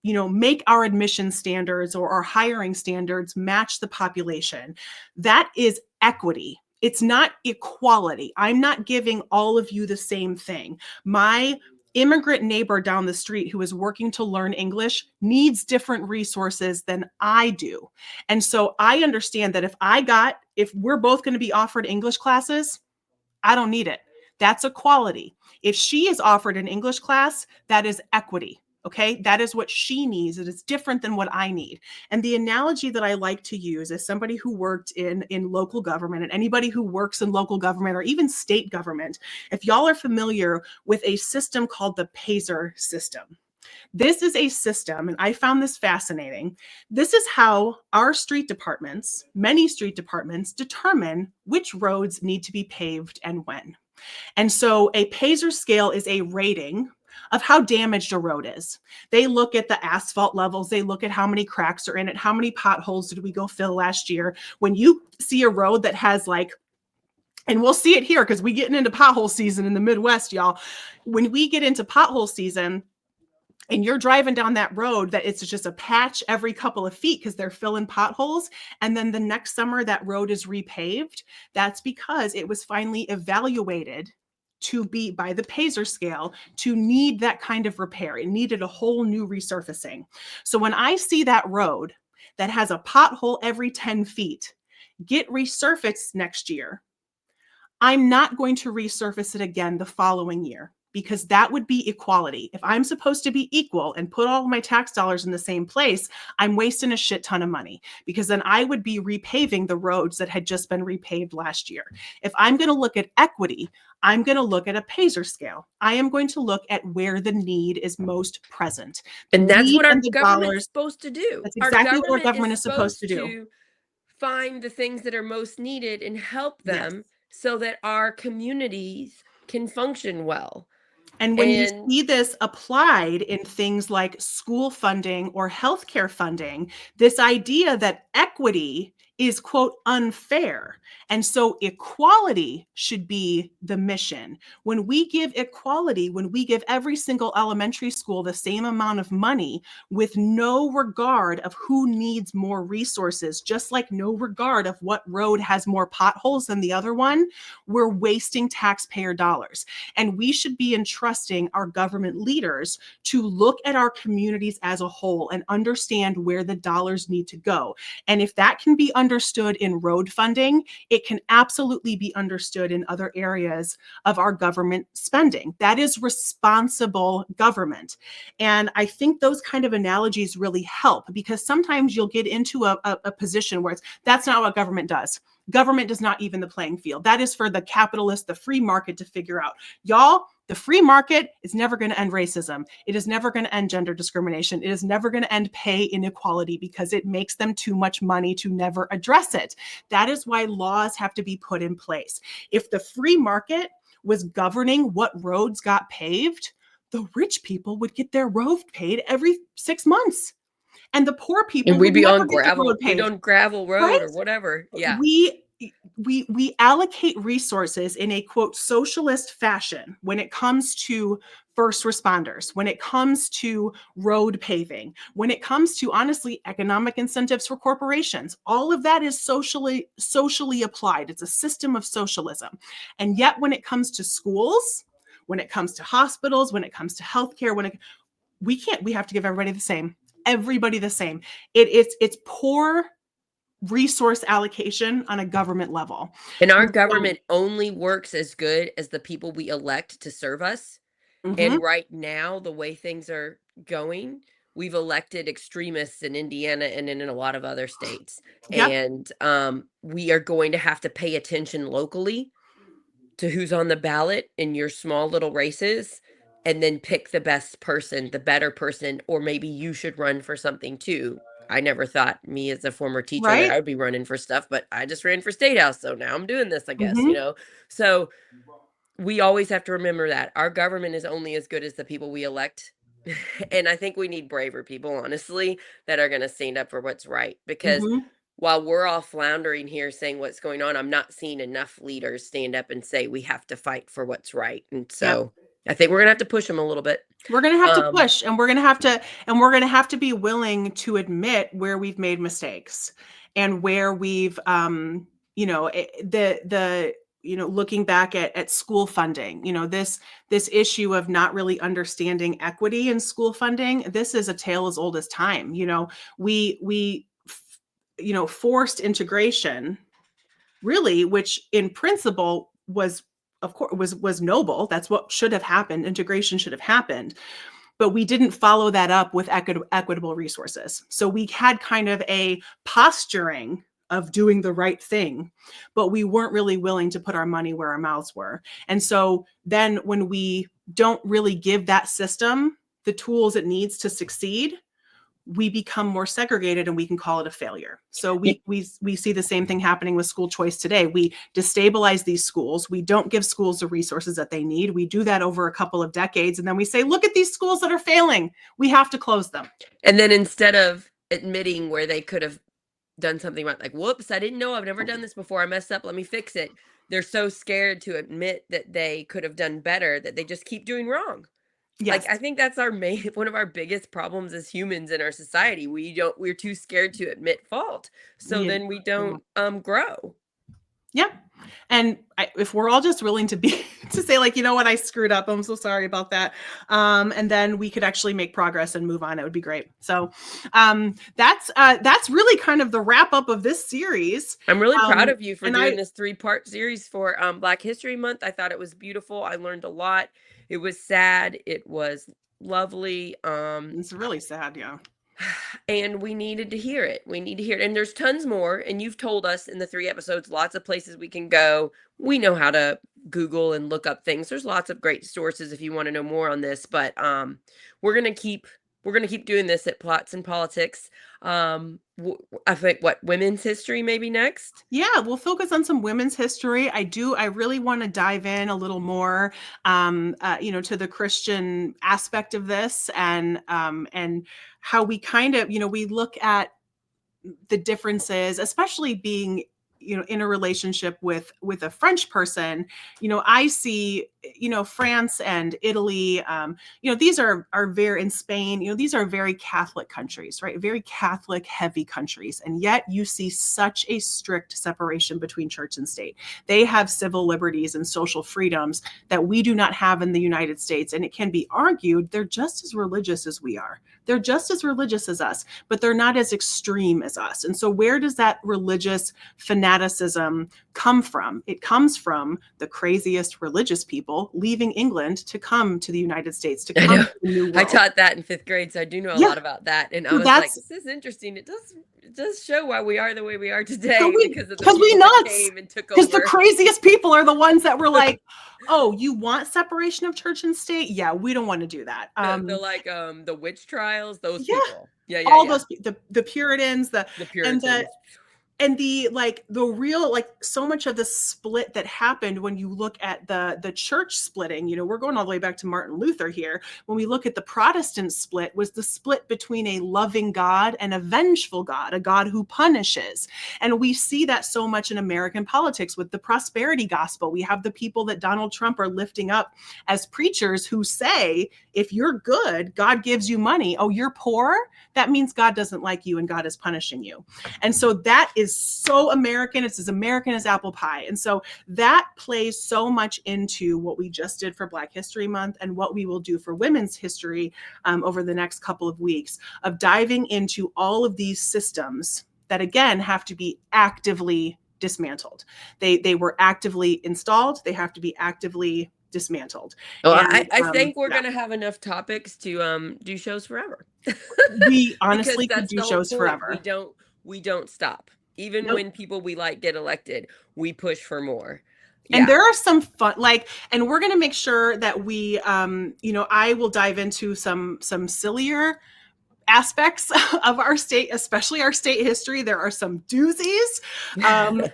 make our admission standards or our hiring standards match the population, that is equity. It's not equality. I'm not giving all of you the same thing. My immigrant neighbor down the street who is working to learn English needs different resources than I do. And so I understand that if we're both going to be offered English classes, I don't need it. That's equality. If she is offered an English class, that is equity. Okay, that is what she needs. It is different than what I need. And the analogy that I like to use as somebody who worked in local government, and anybody who works in local government or even state government, if y'all are familiar with a system called the PASER system. This is a system, and I found this fascinating. This is how our street departments, many street departments, determine which roads need to be paved and when. And so a PASER scale is a rating of how damaged a road is. They look at the asphalt levels. They look at how many cracks are in it. How many potholes did we go fill last year? When you see a road that has and we'll see it here because we getting into pothole season in the Midwest, y'all. When we get into pothole season, and you're driving down that road that it's just a patch every couple of feet because they're filling potholes. And then the next summer that road is repaved. That's because it was finally evaluated to be by the PASER scale to need that kind of repair. It needed a whole new resurfacing. So when I see that road that has a pothole every 10 feet get resurfaced next year, I'm not going to resurface it again the following year, because that would be equality. If I'm supposed to be equal and put all of my tax dollars in the same place, I'm wasting a shit ton of money, because then I would be repaving the roads that had just been repaved last year. If I'm going to look at equity, I'm going to look at a PASER scale. I am going to look at where the need is most present. And that's what our government is supposed to do. That's exactly what our government is supposed to do. Find the things that are most needed and help them so that our communities can function well. And when you see this applied in things like school funding or healthcare funding, this idea that equity is, quote, unfair. And so equality should be the mission. When we give equality, when we give every single elementary school the same amount of money with no regard of who needs more resources, just like no regard of what road has more potholes than the other one, we're wasting taxpayer dollars. And we should be entrusting our government leaders to look at our communities as a whole and understand where the dollars need to go. And if that can be understood in road funding, it can absolutely be understood in other areas of our government spending. That is responsible government. And I think those kind of analogies really help, because sometimes you'll get into a position where that's not what government does. Government does not even the playing field. That is for the capitalist, the free market to figure out. Y'all, the free market is never going to end racism. It is never going to end gender discrimination. It is never going to end pay inequality, because it makes them too much money to never address it. That is why laws have to be put in place. If the free market was governing what roads got paved, the rich people would get their road paid every 6 months. And the poor people would be on gravel. We'd on gravel road, right? Or whatever. Yeah. We allocate resources in a, quote, socialist fashion when it comes to first responders, when it comes to road paving, when it comes to, honestly, economic incentives for corporations. All of that is socially applied. It's a system of socialism. And yet when it comes to schools, when it comes to hospitals, when it comes to healthcare, we have to give everybody the same. Everybody the same. It's poor resource allocation on a government level. And our government only works as good as the people we elect to serve us. Mm-hmm. And right now, the way things are going, we've elected extremists in Indiana and in a lot of other states. Yep. And we are going to have to pay attention locally to who's on the ballot in your small little races, and then pick the best person, the better person, or maybe you should run for something too. I never thought, me as a former teacher, that I would be running for stuff, but I just ran for state house. So now I'm doing this, I guess, So we always have to remember that our government is only as good as the people we elect. And I think we need braver people, honestly, that are going to stand up for what's right. Because while we're all floundering here saying what's going on, I'm not seeing enough leaders stand up and say we have to fight for what's right. And so I think we're going to have to push them a little bit. We're going to have to push, and we're going to have to be willing to admit where we've made mistakes and where we've, looking back at school funding, this issue of not really understanding equity in school funding, this is a tale as old as time. We forced integration, really, which in principle was, of course, was noble. That's what should have happened. Integration should have happened. But we didn't follow that up with equitable resources. So we had kind of a posturing of doing the right thing, but we weren't really willing to put our money where our mouths were. And so then when we don't really give that system the tools it needs to succeed, we become more segregated and we can call it a failure. So we see the same thing happening with school choice today. We destabilize these schools. We don't give schools the resources that they need. We do that over a couple of decades. And then we say, look at these schools that are failing. We have to close them. And then instead of admitting where they could have done something right, like, whoops, I didn't know, I've never done this before, I messed up, let me fix it. They're so scared to admit that they could have done better that they just keep doing wrong. Yes. Like, I think that's one of our biggest problems as humans in our society. We're too scared to admit fault. So then we don't grow. Yeah. And if we're all just willing to say, like, you know what, I screwed up, I'm so sorry about that. And then we could actually make progress and move on. It would be great. So that's really kind of the wrap up of this series. I'm really proud of you for doing this 3-part series for Black History Month. I thought it was beautiful. I learned a lot. It was sad. It was lovely. It's really sad. Yeah. And we needed to hear it. We need to hear it. And there's tons more. And you've told us in the 3 episodes, lots of places we can go. We know how to Google and look up things. There's lots of great sources if you want to know more on this. But we're gonna keep doing this at Plots and Politics. I think women's history maybe next. Yeah, we'll focus on some women's history. I really want to dive in a little more, to the Christian aspect of this, and how we kind of, we look at the differences, especially being, in a relationship with a French person. I see, France and Italy, these are very, in Spain, these are very Catholic countries, right? Very Catholic heavy countries. And yet you see such a strict separation between church and state. They have civil liberties and social freedoms that we do not have in the United States. And it can be argued they're just as religious as we are. They're just as religious as us, but they're not as extreme as us. And so where does that religious fanaticism come from? It comes from the craziest religious people leaving England to come to the United States, to come to the New World. I taught that in 5th grade, so I do know a lot about that. And I was like, this is interesting. It does show why we are the way we are today, because of the people that came and took over. Because the craziest people are the ones that were like, oh, you want separation of church and state? Yeah, we don't want to do that. The witch trials, those people. Yeah. All those, the Puritans, the Puritans. And the real, so much of the split that happened when you look at the church splitting, we're going all the way back to Martin Luther here. When we look at the Protestant split, was the split between a loving God and a vengeful God, a God who punishes. And we see that so much in American politics with the prosperity gospel. We have the people that Donald Trump are lifting up as preachers who say, if you're good, God gives you money. Oh, you're poor? That means God doesn't like you and God is punishing you. And so that is so American. It's as American as apple pie. And so that plays so much into what we just did for Black History Month and what we will do for women's history over the next couple of weeks, of diving into all of these systems that, again, have to be actively dismantled. They were actively installed. They have to be actively dismantled. Well, I think we're going to have enough topics to do shows forever. We honestly could do shows forever. We don't stop. Even when people we like get elected, we push for more. Yeah. And there are some fun, and we're going to make sure that we, I will dive into some sillier aspects of our state, especially our state history. There are some doozies,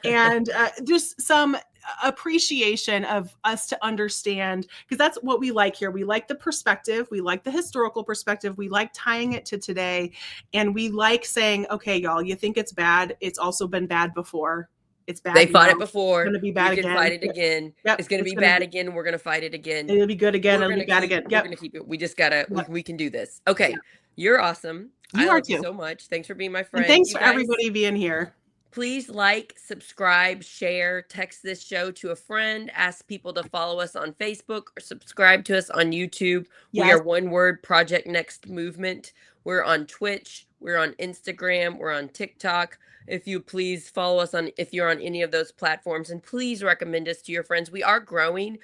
and just some appreciation of us to understand, because that's what we like here. We like the perspective. We like the historical perspective. We like tying it to today. And we like saying, okay, y'all, you think it's bad. It's also been bad before. It's bad. They fought it before. It's going to be bad again. Fight it again. Yep. It's going to be bad again. We're going to fight it again. It'll be good again. It'll be bad again. We're going to keep it. We just got to, we can do this. Okay. Yep. You're awesome. I love you so much. Thanks for being my friend. And thanks for everybody being here. Please like, subscribe, share, text this show to a friend, ask people to follow us on Facebook or subscribe to us on YouTube. We Yes. are one word Project Next Movement. We're on Twitch, we're on Instagram, we're on TikTok. If you please follow us on if you're on any of those platforms, and please recommend us to your friends. We are growing.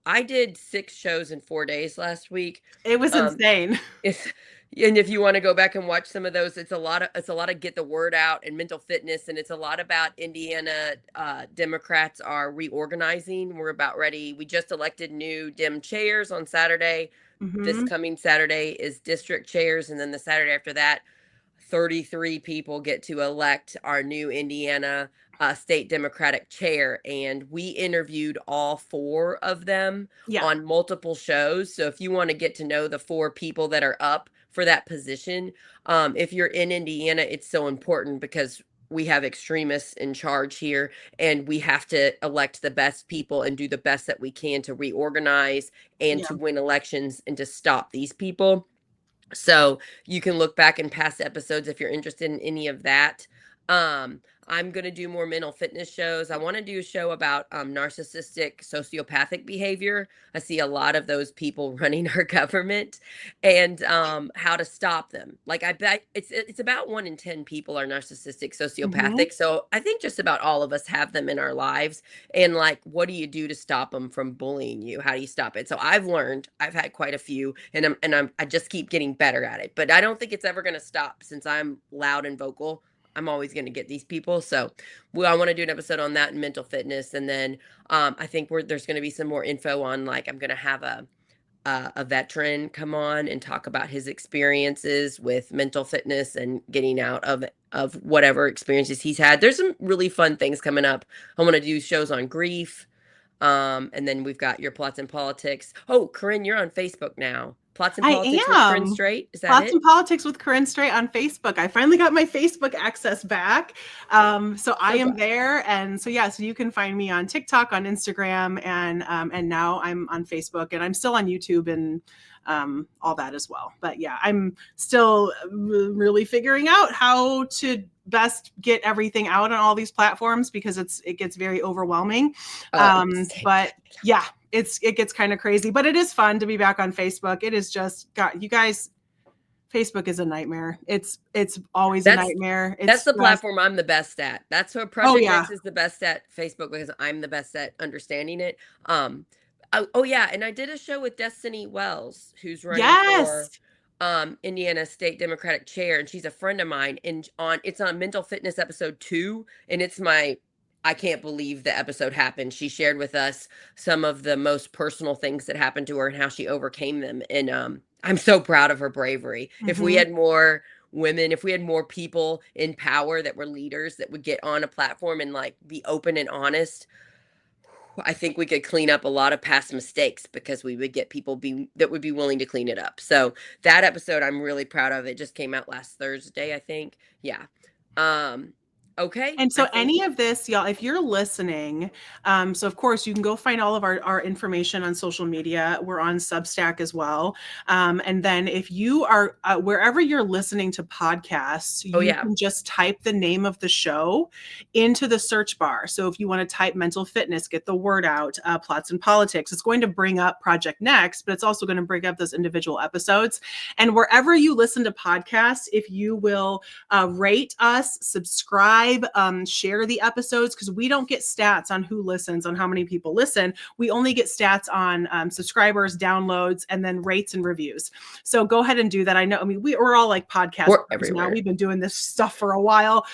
I did 6 shows in 4 days last week. It was Um, insane. if and if you want to go back and watch some of those, it's a lot of get the word out and mental fitness, and it's a lot about Indiana Democrats are reorganizing. We're about ready. We just elected new Dem chairs on Saturday. This Hmm. coming Saturday is district chairs, and then the Saturday after that, 33 people get to elect our new Indiana state Democratic chair. And we interviewed all 4 of them Yeah. on multiple shows. So if you want to get to know the 4 people that are up for that position, if you're in Indiana, it's so important because we have extremists in charge here, and we have to elect the best people and do the best that we can to reorganize and Yeah. to win elections and to stop these people. So you can look back in past episodes if you're interested in any of that. Um, I'm going to do more mental fitness shows. I want to do a show about narcissistic sociopathic behavior. I see a lot of those people running our government, and how to stop them. Like, I bet it's about 1 in 10 people are narcissistic Hmm. sociopathic. So I think just about all of us have them in our lives. And like, what do you do to stop them from bullying you? How do you stop it? So I've learned, I've had quite a few, and I just keep getting better at it. But I don't think it's ever going to stop since I'm loud and vocal. I'm always going to get these people. So I want to do an episode on that and mental fitness. And then I think there's going to be some more info on, like, I'm going to have a veteran come on and talk about his experiences with mental fitness and getting out of whatever experiences he's had. There's some really fun things coming up. I want to do shows on grief. And then we've got your Plots and Politics. Oh, Corinne, you're on Facebook now. Plots and I Politics with Corinne am. Straight. Is that Plots it? and Politics with Corinne Straight on Facebook. I finally got my Facebook access back. So I So am glad. there. And so, yeah, so you can find me on TikTok, on Instagram, and now I'm on Facebook, and I'm still on YouTube and all that as well. But yeah, I'm still really figuring out how to best get everything out on all these platforms because it gets very overwhelming. But yeah, it gets kind of crazy, but it is fun to be back on Facebook. It is just, God, you guys, Facebook is a nightmare. It's always a That's nightmare. that's It's the just, platform I'm the best at. That's what oh Project yeah. Next is the best at, Facebook, because I'm the best at understanding it. Oh yeah, and I did a show with Destiny Wells, who's running for Yes. Indiana State Democratic Chair, and she's a friend of mine. And it's on Mental Fitness episode 2, and I can't believe the episode happened. She shared with us some of the most personal things that happened to her and how she overcame them. And I'm so proud of her bravery. If we Mm-hmm. had more women, if we had more people in power that were leaders that would get on a platform and like be open and honest, I think we could clean up a lot of past mistakes because we would get people that would be willing to clean it up. So that episode I'm really proud of. It just came out last Thursday, I think. Yeah. Um okay, And I so think. any of this, y'all, if you're listening, so of course you can go find all of our information on social media. We're on Substack as well. And then if you are, wherever you're listening to podcasts, Oh you yeah. can just type the name of the show into the search bar. So if you want to type mental fitness, get the word out, Plots and Politics, it's going to bring up Project Next, but it's also going to bring up those individual episodes. And wherever you listen to podcasts, if you will rate us, subscribe, share the episodes, because we don't get stats on who listens, on how many people listen. We only get stats on subscribers, downloads, and then rates and reviews. So go ahead and do that. I know, I mean, we're all like podcast We're pros now. everywhere. We've been doing this stuff for a while.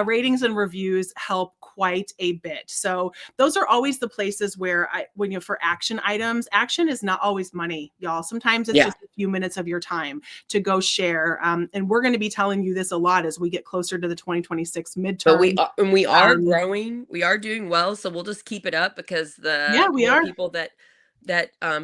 Ratings and reviews help quite a bit. So those are always the places where when you for action items, action is not always money, y'all. Sometimes it's Yeah. just a few minutes of your time to go share. And we're going to be telling you this a lot as we get closer to the 2026 But midterm. we are Um, growing. We are doing well, so we'll just keep it up, because yeah, the we more are. people that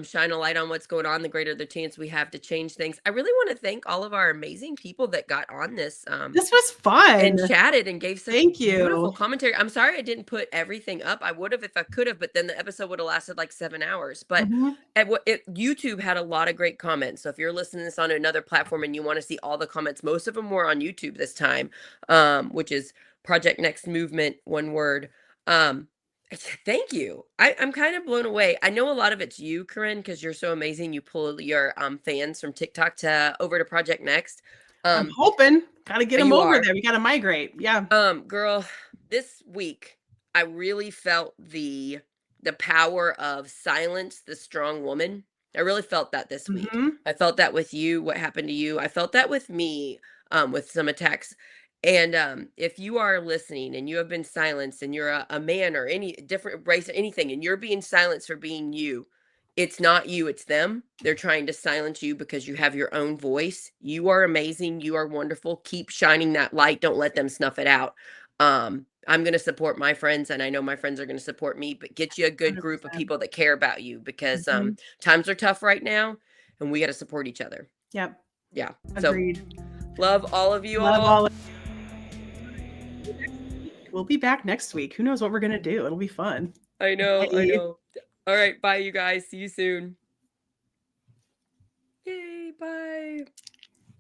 shine a light on what's going on, the greater the chance we have to change things. I really want to thank all of our amazing people that got on this This was fun. and chatted and gave such Thank beautiful you. commentary. I'm sorry I didn't put everything up. I would have if I could have, but then the episode would have lasted like 7 hours. But Mhm. YouTube had a lot of great comments. So if you're listening to this on another platform and you want to see all the comments, most of them were on YouTube this time, which is Project Next movement, one word. Um, Thank you. I'm kind of blown away. I know a lot of it's you, Corinne, because you're so amazing. You pull your fans from TikTok to over to Project Next. I'm hoping. Gotta get them You over are. there. We gotta migrate. Yeah. Girl, this week I really felt the power of silence the strong woman. I really felt that this week. Hmm. I felt that with you, what happened to you. I felt that with me, with some attacks. And if you are listening and you have been silenced and you're a man or any different race or anything, and you're being silenced for being you, it's not you, it's them. They're trying to silence you because you have your own voice. You are amazing. You are wonderful. Keep shining that light. Don't let them snuff it out. I'm going to support my friends, and I know my friends are going to support me, but get you a good group of 100%. people that care about you, because Hmm. times are tough right now and we got to support each other. Yep. Yeah. Agreed. So love all of you. Love all. We'll be back next week. Who knows what we're gonna do? It'll be fun. I know. I Bye. know. All right. Bye, you guys. See you soon. Yay. Bye.